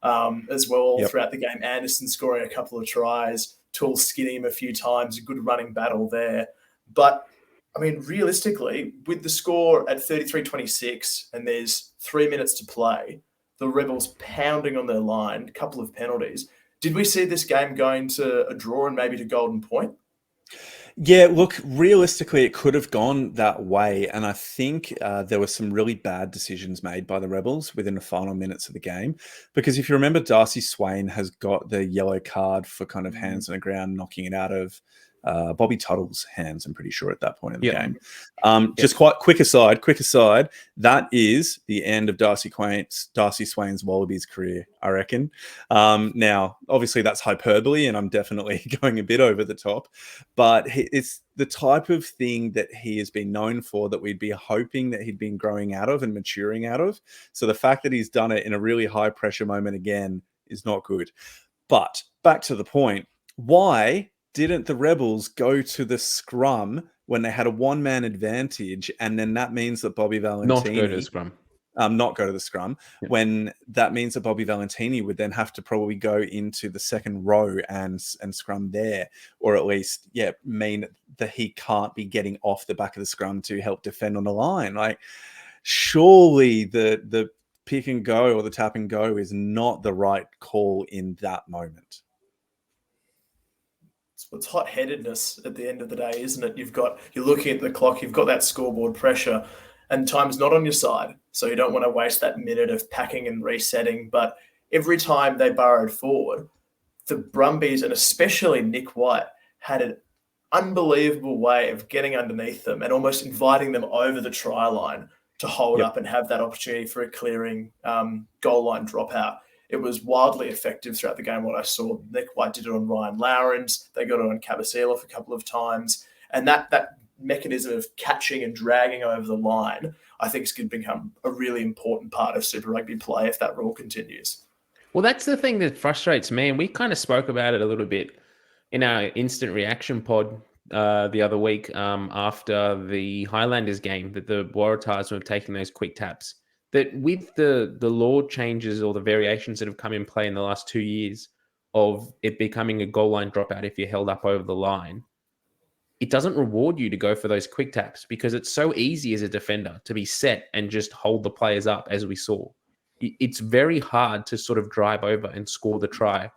as well throughout the game. Anderson scoring a couple of tries, Toole skinning him a few times, a good running battle there. But I mean, realistically, with the score at 33-26 and there's 3 minutes to play, the Rebels pounding on their line, a couple of penalties. Did we see this game going to a draw and maybe to golden point? Yeah, look, realistically, it could have gone that way. And I think there were some really bad decisions made by the Rebels within the final minutes of the game. Because if you remember, Darcy Swain has got the yellow card for kind of hands on the ground, knocking it out of Bobby Tuttle's hands, I'm pretty sure, at that point in the game. Just quite quick aside, that is the end of Darcy Swain's Wallabies career, I reckon. Now, obviously that's hyperbole and I'm definitely going a bit over the top, but it's the type of thing that he has been known for that we'd be hoping that he'd been growing out of and maturing out of. So the fact that he's done it in a really high pressure moment again is not good. But back to the point, why didn't the Rebels go to the scrum when they had a one-man advantage, and then that means that Bobby Valentini Not go to the scrum. Not go to the scrum, when that means that Bobby Valentini would then have to probably go into the second row and scrum there, or at least, mean that he can't be getting off the back of the scrum to help defend on the line. Like, surely the pick and go or the tap and go is not the right call in that moment. It's hot-headedness at the end of the day, isn't it? You're looking at the clock, you've got that scoreboard pressure, and time's not on your side. So you don't want to waste that minute of packing and resetting. But every time they burrowed forward, the Brumbies, and especially Nick White, had an unbelievable way of getting underneath them and almost inviting them over the try line to hold up and have that opportunity for a clearing goal line dropout. It was wildly effective throughout the game. What I saw, Nick White did it on Ryan Lowrens. They got it on Cabasilov a couple of times. And that mechanism of catching and dragging over the line, I think, is going to become a really important part of Super Rugby play if that rule continues. Well, that's the thing that frustrates me. And we kind of spoke about it a little bit in our instant reaction pod the other week after the Highlanders game, that the Waratahs were taking those quick taps. That with the law changes or the variations that have come in play in the last 2 years of it becoming a goal line dropout if you're held up over the line, it doesn't reward you to go for those quick taps because it's so easy as a defender to be set and just hold the players up, as we saw. It's very hard to sort of drive over and score the try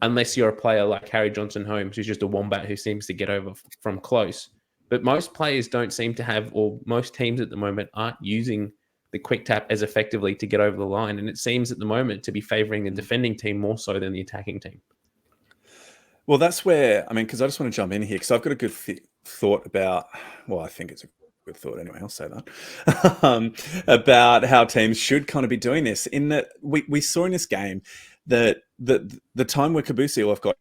unless you're a player like Harry Johnson-Holmes, who's just a wombat who seems to get over from close. But most players don't seem to have, or most teams at the moment aren't using the quick tap as effectively to get over the line. And it seems at the moment to be favouring the defending team more so than the attacking team. Well, that's where, because I just want to jump in here because I've got a good thought about, well, I think it's a good thought anyway, I'll say that, about how teams should kind of be doing this, in that we saw in this game that the time where Cabasilov got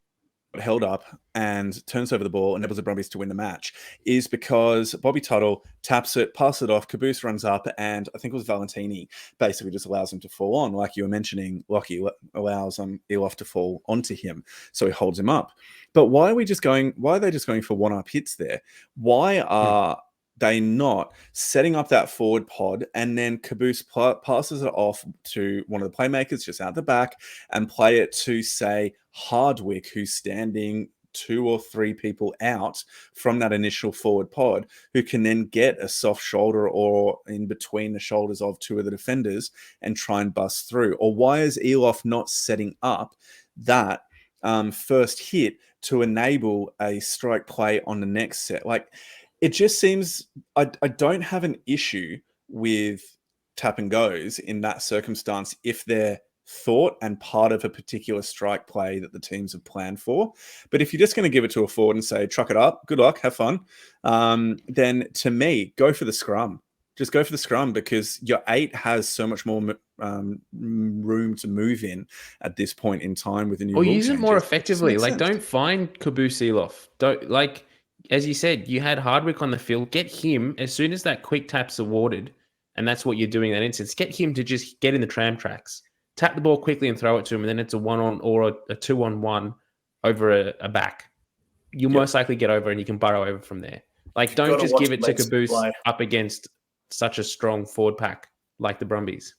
held up and turns over the ball and enables the Brumbies to win the match is because Bobby Tuttle taps it, passes it off, Caboose runs up, and I think it was Valentini basically just allows him to fall on, like you were mentioning. Lockie allows Eloff to fall onto him, so he holds him up. But why are they just going for one-up hits there? Why are they not setting up that forward pod and then Caboose passes it off to one of the playmakers just out the back and play it to, say, Hardwick, who's standing 2 or 3 people out from that initial forward pod, who can then get a soft shoulder or in between the shoulders of 2 of the defenders and try and bust through? Or why is Eloff not setting up that first hit to enable a strike play on the next set? Like, it just seems I don't have an issue with tap and goes in that circumstance if they're thought and part of a particular strike play that the teams have planned for. But if you're just going to give it to a forward and say, truck it up, good luck, have fun, then to me, go for the scrum. Just go for the scrum because your 8 has so much more room to move in at this point in time with the new rule use changes. it more effectively. Like, sense. don't find Caboose-Eloff. Don't, like, as you said, you had Hardwick on the field. Get him as soon as that quick tap's awarded, and that's what you're doing in that instance. Get him to just get in the tram tracks, tap the ball quickly and throw it to him, and then it's a 1-on or a 2-on-1 over a back. You'll most likely get over and you can burrow over from there. Like, don't just give it to Caboose up against such a strong forward pack like the Brumbies.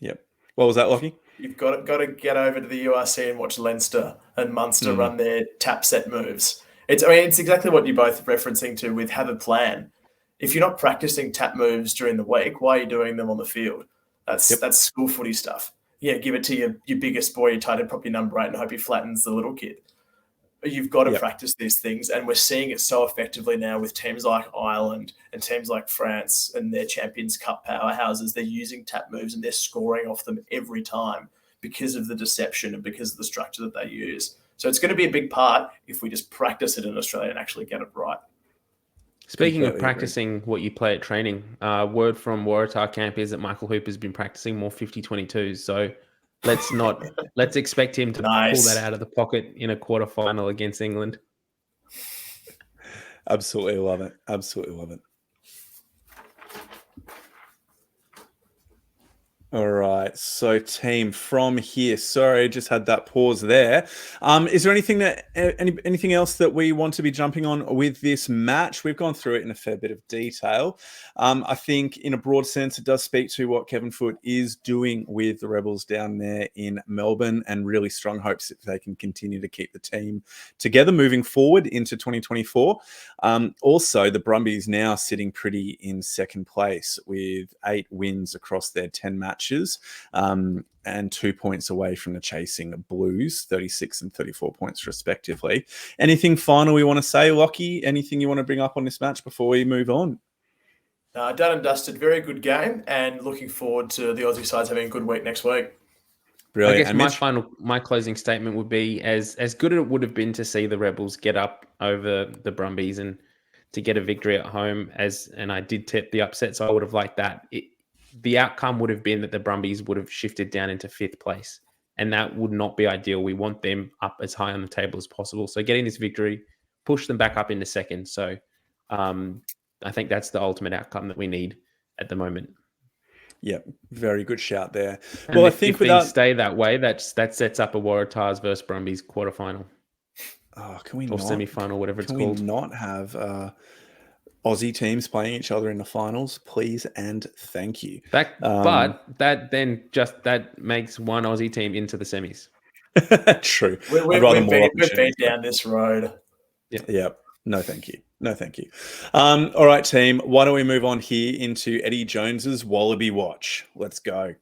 Yep. What was that, Lockie? You've got to get over to the URC and watch Leinster and Munster run their tap set moves. It's exactly what you're both referencing to with have a plan. If you're not practicing tap moves during the week, why are you doing them on the field? That's school footy stuff. Yeah, give it to your biggest boy, your tight end, prop your number 8 and hope he flattens the little kid. You've got to practice these things, and we're seeing it so effectively now with teams like Ireland and teams like France and their Champions Cup powerhouses. They're using tap moves and they're scoring off them every time because of the deception and because of the structure that they use. So it's going to be a big part if we just practice it in Australia and actually get it right. Speaking of practicing what you play at training, word from Waratah camp is that Michael Hooper's been practicing more 50-22s. So let's expect him to pull that out of the pocket in a quarterfinal against England. Absolutely love it. Absolutely love it. All right. So, team, from here. Sorry, just had that pause there. Is there anything else that we want to be jumping on with this match? We've gone through it in a fair bit of detail. I think, in a broad sense, it does speak to what Kevin Foote is doing with the Rebels down there in Melbourne, and really strong hopes that they can continue to keep the team together moving forward into 2024. Also, the Brumbies now sitting pretty in second place with 8 wins across their 10 matches. And 2 points away from the chasing Blues, 36 and 34 points respectively. Anything final we want to say, Lockie? Anything you want to bring up on this match before we move on? Done and dusted. Very good game, and looking forward to the Aussie sides having a good week next week. Brilliant. I guess my closing statement would be as good as it would have been to see the Rebels get up over the Brumbies and to get a victory at home, and I did tip the upset, so I would have liked that. The outcome would have been that the Brumbies would have shifted down into 5th place, and that would not be ideal. We want them up as high on the table as possible. So getting this victory, push them back up into 2nd. So I think that's the ultimate outcome that we need at the moment. Yeah, very good shout there. And well, if, I think things stay that way, that sets up a Waratahs versus Brumbies quarterfinal. Oh, can we or not semi-final, whatever it's can called. we not have Aussie teams playing each other in the finals, please and thank you. But that makes one Aussie team into the semis. True. We've been down this road. Yeah. No, thank you. No, thank you. All right, team. Why don't we move on here into Eddie Jones's Wallaby Watch? Let's go.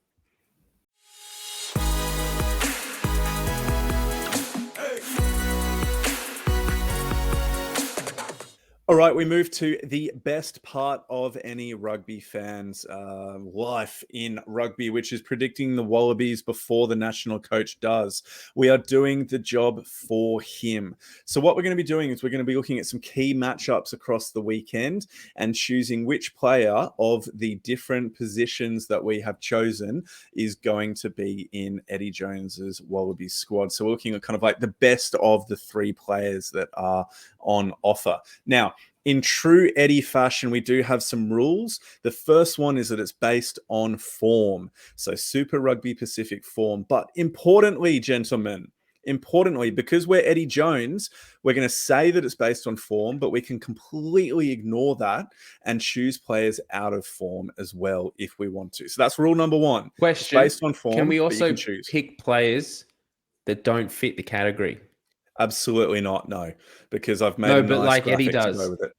All right, we move to the best part of any rugby fan's life in rugby, which is predicting the Wallabies before the national coach does. We are doing the job for him. So what we're going to be doing is we're going to be looking at some key matchups across the weekend and choosing which player of the different positions that we have chosen is going to be in Eddie Jones's Wallabies squad. So we're looking at kind of like the best of the 3 players that are on offer. Now, in true Eddie fashion, we do have some rules. The first one is that it's based on form. So Super Rugby Pacific form. But importantly, gentlemen, because we're Eddie Jones, we're going to say that it's based on form, but we can completely ignore that and choose players out of form as well if we want to. So that's rule number 1. Question: it's based on form. Can we also choose. pick players that don't fit the category? Absolutely not, no, because I've made but like Eddie does. To go with it.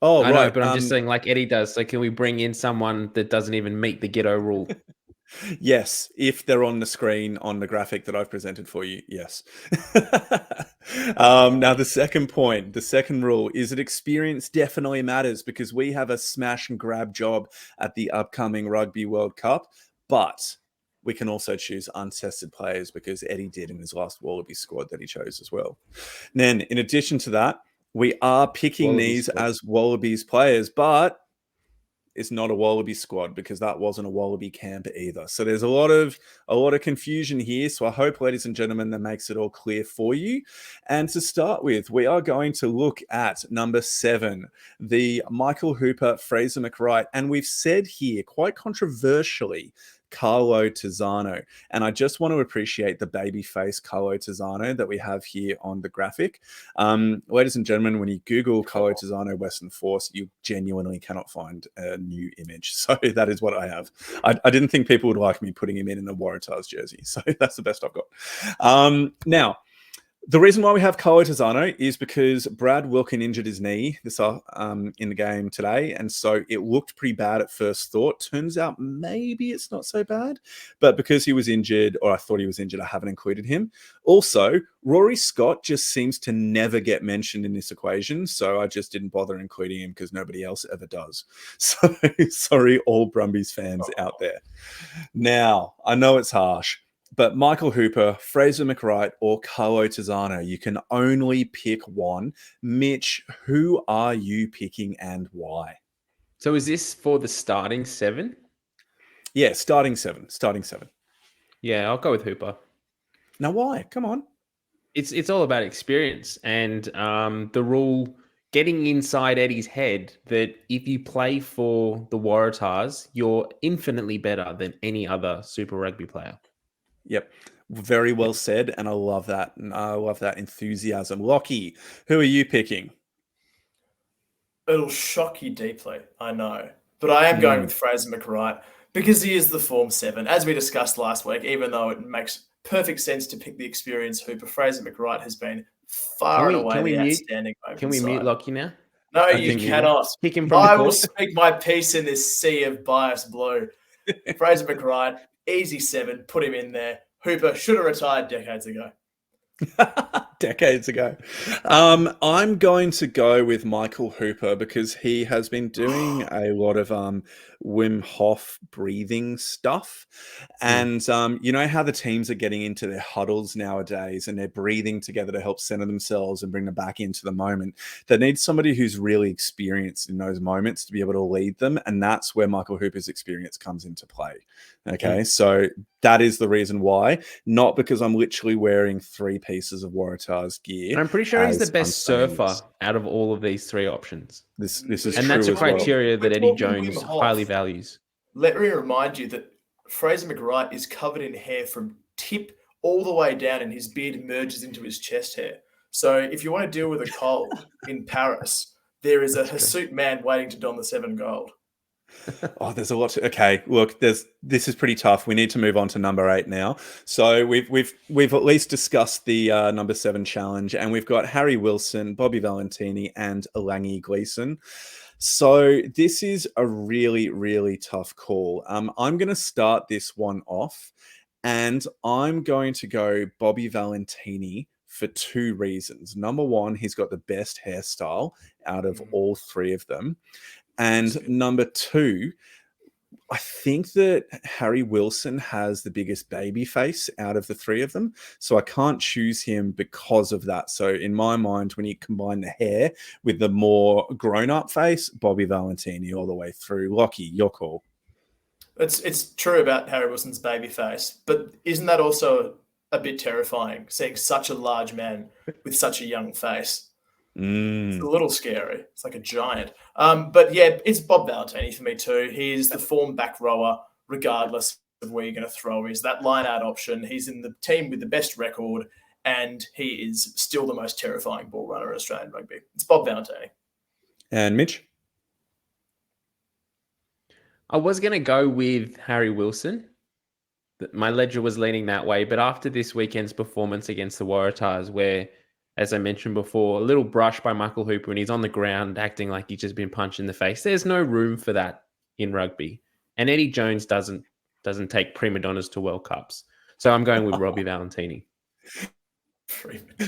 Oh, I right. know, but I'm just saying like Eddie does. So can we bring in someone that doesn't even meet the ghetto rule? Yes, if they're on the screen on the graphic that I've presented for you, yes. Now, the second rule is that experience definitely matters because we have a smash and grab job at the upcoming Rugby World Cup, but we can also choose untested players because Eddie did in his last Wallaby squad that he chose as well. And then, in addition to that, we are picking these as Wallabies players, but it's not a Wallaby squad because that wasn't a Wallaby camp either. So there's a lot of confusion here. So I hope, ladies and gentlemen, that makes it all clear for you. And to start with, we are going to look at number 7, the Michael Hooper, Fraser McWright. And we've said here, quite controversially, Carlo Tizzano. And I just want to appreciate the baby face Carlo Tizzano that we have here on the graphic. Ladies and gentlemen, when you Google Carlo Tizzano Western Force, you genuinely cannot find a new image. So that is what I have. I didn't think people would like me putting him in a Waratahs jersey. So that's the best I've got. Now, the reason why we have Carlo Tizzano is because Brad Wilkin injured his knee in the game today, and so it looked pretty bad at first thought. Turns out maybe it's not so bad, but because he was injured, or I thought he was injured, I haven't included him. Also, Rory Scott just seems to never get mentioned in this equation, so I just didn't bother including him because nobody else ever does. So sorry, all Brumbies fans out there. Now, I know it's harsh, but Michael Hooper, Fraser McWright, or Carlo Tizzano, you can only pick one. Mitch, who are you picking and why? So is this for the starting 7? Yeah, starting seven. Yeah, I'll go with Hooper. Now, why? Come on. It's all about experience, and the rule getting inside Eddie's head that if you play for the Waratahs, you're infinitely better than any other Super Rugby player. Yep. Very well said. And I love that. And I love that enthusiasm. Lockie, who are you picking? It'll shock you deeply, I know. But I am going with Fraser McWright because he is the Form 7. As we discussed last week, even though it makes perfect sense to pick the experienced Hooper, Fraser McWright has been far and away the outstanding open Can we side. mute Lockie now? No, you cannot. Kick him from I the will court. speak my piece in this sea of biased blue. Fraser McWright, easy 7, put him in there. Hooper should have retired decades ago. Decades ago. I'm going to go with Michael Hooper because he has been doing a lot of Wim Hof breathing stuff. And you know how the teams are getting into their huddles nowadays and they're breathing together to help center themselves and bring them back into the moment. They need somebody who's really experienced in those moments to be able to lead them. And that's where Michael Hooper's experience comes into play. Okay, so that is the reason why, not because I'm literally wearing 3 pieces of Waratahs gear. And I'm pretty sure he's the best surfer out of all of these 3 options. This is and true that's a as well. criteria that Eddie Jones highly values. Let me remind you that Fraser McWright is covered in hair from tip all the way down, and his beard merges into his chest hair. So if you want to deal with a cold in Paris, there is a hirsute man waiting to don the 7 gold. Oh, there's a lot to. Okay, look, this is pretty tough. We need to move on to number 8 now. So we've at least discussed the number 7 challenge, and we've got Harry Wilson, Bobby Valentini, and Langi Gleeson. So this is a really, really tough call. I'm going to start this one off, and I'm going to go Bobby Valentini for 2 reasons. Number 1, he's got the best hairstyle out of all 3 of them. And number 2, I think that Harry Wilson has the biggest baby face out of the 3 of them. So I can't choose him because of that. So in my mind, when you combine the hair with the more grown-up face, Bobby Valentini all the way through. Lockie, your call. It's true about Harry Wilson's baby face, but isn't that also a bit terrifying, seeing such a large man with such a young face? It's a little scary. It's like a giant. But yeah, it's Bob Valentini for me too. He is the form back rower, regardless of where you're going to throw. He's that line-out option. He's in the team with the best record, and he is still the most terrifying ball runner in Australian rugby. It's Bob Valentini. And Mitch? I was going to go with Harry Wilson. My ledger was leaning that way, but after this weekend's performance against the Waratahs, where, as I mentioned before, a little brush by Michael Hooper and he's on the ground acting like he's just been punched in the face. There's no room for that in rugby. And Eddie Jones doesn't take prima donnas to World Cups. So I'm going with Robbie Valentini.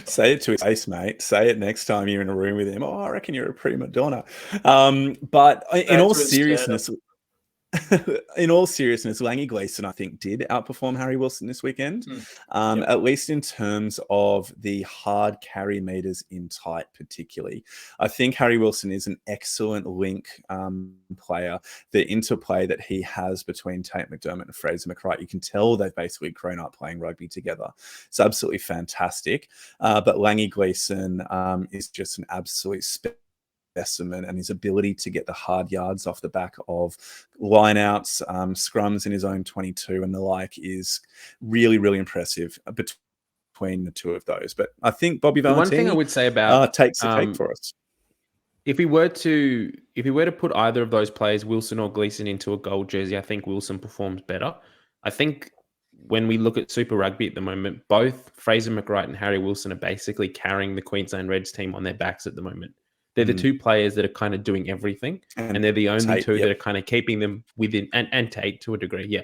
Say it to his face, mate. Say it next time you're in a room with him. Oh, I reckon you're a prima donna. But in all seriousness... In all seriousness, Langi Gleeson, I think, did outperform Harry Wilson this weekend, at least in terms of the hard carry meters in tight, particularly. I think Harry Wilson is an excellent link player. The interplay that he has between Tate McDermott and Fraser McWright, you can tell they've basically grown up playing rugby together. It's absolutely fantastic. But Langi Gleeson is just an absolute specimen, and his ability to get the hard yards off the back of lineouts, scrums in his own 22 and the like is really, really impressive between the 2 of those. But I think Bobby Valentini, one thing I would say about takes the cake for us. If we were to put either of those players, Wilson or Gleeson, into a gold jersey, I think Wilson performs better. I think when we look at Super Rugby at the moment, both Fraser McWright and Harry Wilson are basically carrying the Queensland Reds team on their backs at the moment. They're the 2 players that are kind of doing everything, and they're the only Tate, 2 that are kind of keeping them within, and Tate to a degree,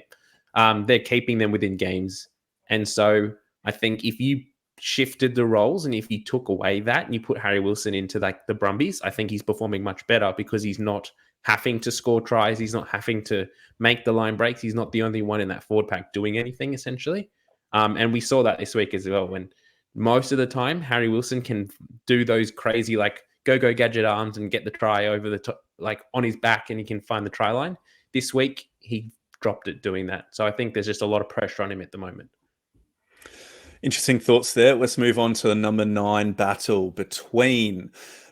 they're keeping them within games. And so I think if you shifted the roles and if you took away that and you put Harry Wilson into like the Brumbies, I think he's performing much better because he's not having to score tries. He's not having to make the line breaks. He's not the only one in that forward pack doing anything, essentially. And we saw that this week as well, when most of the time Harry Wilson can do those crazy, like, go gadget arms and get the try over the top, like on his back, and he can find the try line. This week, he dropped it doing that. So I think there's just a lot of pressure on him at the moment. Interesting thoughts there. Let's move on to the number 9 battle between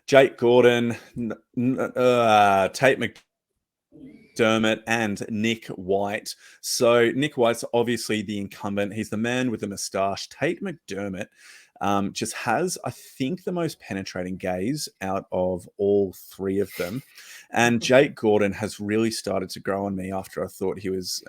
Jake Gordon, Tate McDermott, and Nick White. So Nick White's obviously the incumbent. He's the man with the moustache. Tate McDermott just has, I think, the most penetrating gaze out of all three of them. And Jake Gordon has really started to grow on me after I thought he was...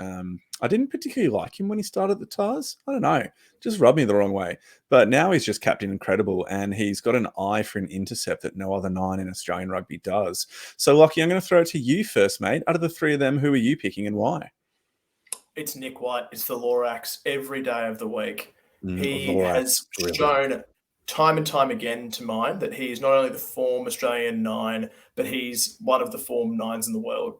I didn't particularly like him when he started the Tars. I don't know. Just rubbed me the wrong way. But now he's just Captain Incredible, and he's got an eye for an intercept that no other 9 in Australian rugby does. So, Lockie, I'm going to throw it to you first, mate. Out of the three of them, who are you picking and why? It's Nick White. It's the Lorax every day of the week. He Lorax, has shown time and time again to mind that he is not only the form Australian 9, but he's one of the form 9s in the world.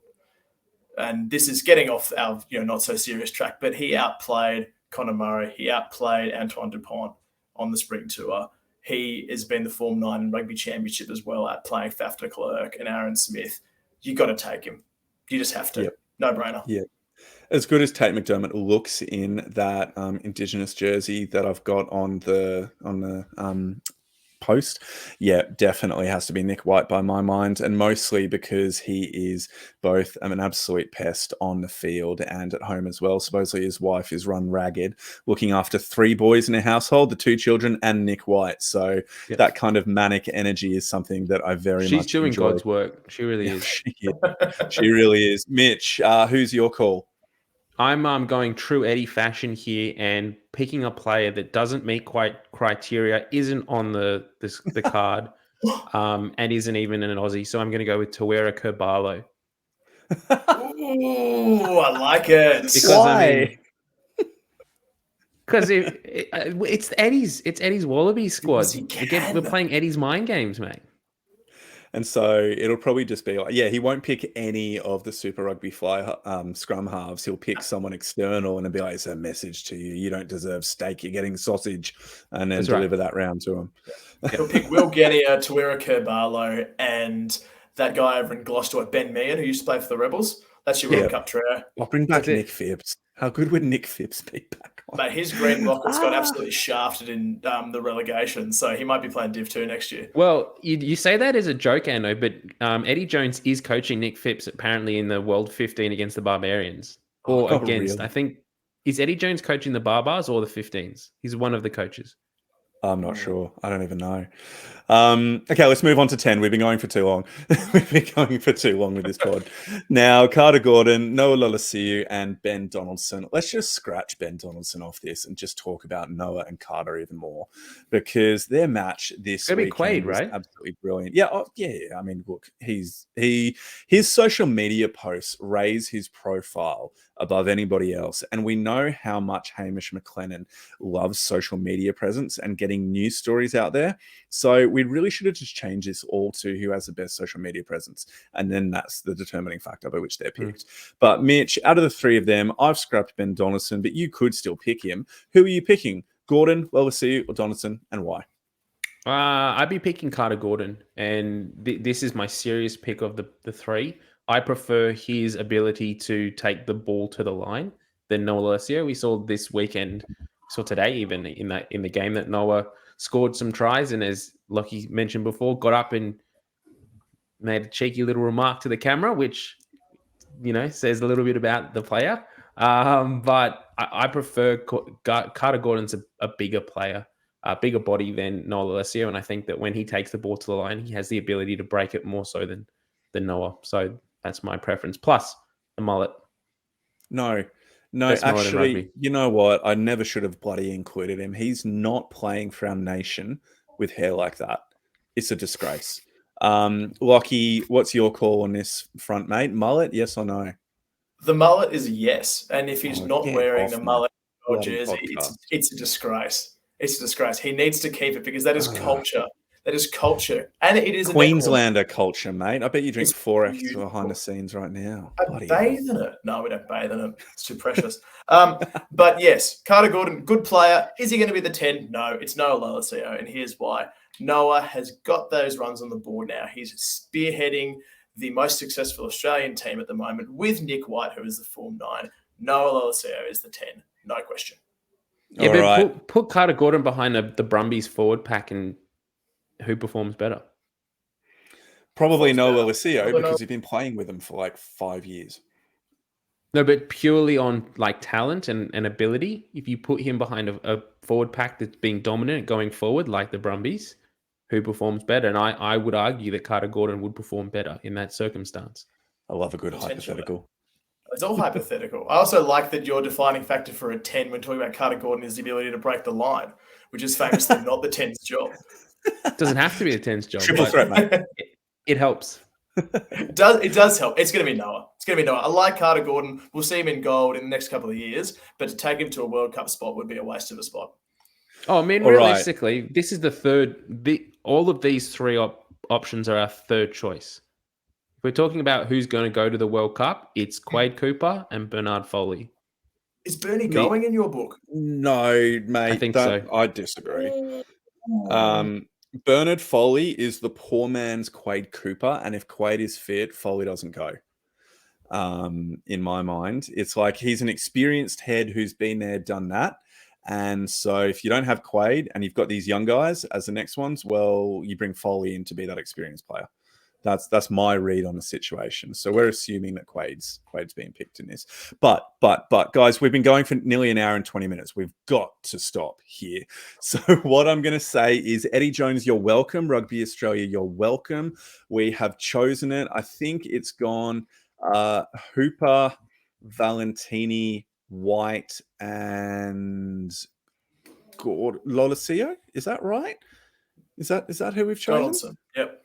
And this is getting off our not so serious track, but he outplayed Conor Murray. He outplayed Antoine Dupont on the spring tour. He has been the form 9 in rugby championship as well, outplaying Faf de Klerk and Aaron Smith. You got to take him. You just have to. Yep. No brainer. Yeah. As good as Tate McDermott looks in that Indigenous jersey that I've got on the post, yeah, definitely has to be Nick White by my mind, and mostly because he is both an absolute pest on the field and at home as well. Supposedly his wife is run ragged, looking after 3 boys in a household, the 2 children and Nick White. So that kind of manic energy is something that I very much enjoy. She's doing God's work. She really is. She really is. Mitch, who's your call? I'm going true Eddie fashion here and picking a player that doesn't meet quite criteria, isn't on the card, and isn't even an Aussie. So I'm going to go with Tawera Kerbalo. Ooh, I like it. Because Why? Because it's Eddie's Wallabies squad. We're playing Eddie's mind games, mate. And so it'll probably just be like, he won't pick any of the Super Rugby fly scrum halves. He'll pick someone external and it'll be like, it's a message to you. You don't deserve steak. You're getting sausage. And then deliver that round to him. He'll pick Will Genia, Tawera Kerbalo, and that guy over in Gloucester, Ben Meehan, who used to play for the Rebels. That's your World Cup trio. I'll bring back Nick Phipps. How good would Nick Phipps be back on? Mate, his green rockets got absolutely shafted in the relegation, so he might be playing Div 2 next year. Well, you say that as a joke, Ando, but Eddie Jones is coaching Nick Phipps apparently in the World 15 against the Barbarians. Really? I think, is Eddie Jones coaching the Barbars or the 15s? He's one of the coaches. I'm not sure. I don't even know. Okay, let's move on to 10. We've been going for too long. We've been going for too long with this pod. Now, Carter Gordon, Noah Lolasiu, and Ben Donaldson. Let's just scratch Ben Donaldson off this and just talk about Noah and Carter even more, because their match this week Quaid, right? Absolutely brilliant. Yeah, I mean, look, his social media posts raise his profile above anybody else, and we know how much Hamish McLennan loves social media presence and getting news stories out there. So we really should have just changed this all to who has the best social media presence, and then that's the determining factor by which they're picked. But Mitch, out of the 3 of them, I've scrapped Ben Donaldson, but you could still pick him. Who are you picking? Gordon, Lolasiu, or Donaldson, and why? I'd be picking Carter Gordon, and this is my serious pick of the 3. I prefer his ability to take the ball to the line than Noah Lolasiu. We saw this weekend, today even in the game that Noah scored some tries, and as Lockie mentioned before, got up and made a cheeky little remark to the camera, which says a little bit about the player. But I prefer Carter Gordon's a bigger player, a bigger body than Noah Lolasiu, and I think that when he takes the ball to the line, he has the ability to break it more so than Noah. So that's my preference. Plus the mullet. No, actually, you know what? I never should have bloody included him. He's not playing for our nation with hair like that. It's a disgrace. Lockie, what's your call on this front, mate? Mullet, yes or no? The mullet is a yes. And if he's not wearing the mullet or jersey, it's a disgrace. It's a disgrace. He needs to keep it because that is culture. That is culture. And it is Queenslander culture, mate. I bet you drink 4X behind the scenes right now. I bathe in it. No, we don't bathe in it. It's too precious. But yes, Carter Gordon, good player. Is he going to be the 10? No, it's Noah Lolasiu, and here's why. Noah has got those runs on the board now. He's spearheading the most successful Australian team at the moment with Nick White, who is the form 9. Noah Lolasiu is the 10. No question. Yeah, but right. put Carter Gordon behind the Brumbies forward pack and who performs better? Probably performs Noah better. Lucio Probably because he's been playing with him for like 5 years. No, but purely on like talent and ability, if you put him behind a forward pack that's being dominant going forward, like the Brumbies, who performs better? And I would argue that Carter Gordon would perform better in that circumstance. I love a good Potentially. hypothetical. It's all hypothetical. I also like that your defining factor for a 10 when talking about Carter Gordon is the ability to break the line, which is famously not the 10's job. Doesn't have to be a 10's job. Triple but threat, mate. It helps. It does help. It's going to be Noah. It's going to be Noah. I like Carter Gordon. We'll see him in gold in the next couple of years, but to take him to a World Cup spot would be a waste of a spot. Oh, I mean, All realistically, this is the third. All of these three options are our third choice. If we're talking about who's going to go to the World Cup, it's Quade Cooper and Bernard Foley. Is Bernie going in your book? No, mate. I think so. I disagree. Bernard Foley is the poor man's Quade Cooper, and if Quade is fit, Foley doesn't go. In my mind, it's like he's an experienced head who's been there, done that. And so if you don't have Quade and you've got these young guys as the next ones, well, you bring Foley in to be that experienced player. That's my read on the situation. So we're assuming that Quade's being picked in this. But guys, we've been going for nearly an hour and 20 minutes. We've got to stop here. So what I'm going to say is, Eddie Jones, you're welcome. Rugby Australia, you're welcome. We have chosen it. I think it's gone Hooper, Valentini, White, and Lolosio. Is that right? Is that who we've chosen? Donaldson. Yep.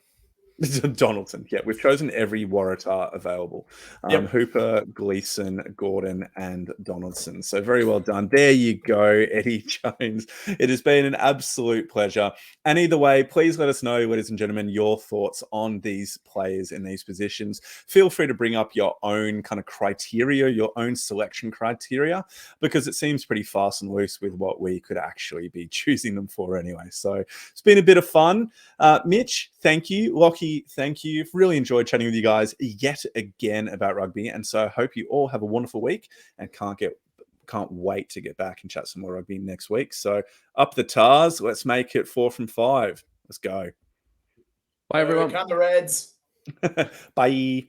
Donaldson. Yeah, we've chosen every Waratah available. Hooper, Gleeson, Gordon, and Donaldson. So very well done. There you go, Eddie Jones. It has been an absolute pleasure. And either way, please let us know, ladies and gentlemen, your thoughts on these players in these positions. Feel free to bring up your own kind of criteria, your own selection criteria, because it seems pretty fast and loose with what we could actually be choosing them for anyway. So it's been a bit of fun. Mitch, thank you. Lockie, thank you. Really enjoyed chatting with you guys yet again about rugby, and so I hope you all have a wonderful week and can't wait to get back and chat some more rugby next week. So up the Tars, let's make it 4 from 5. Let's go. Bye, everyone. Come the Reds. Bye.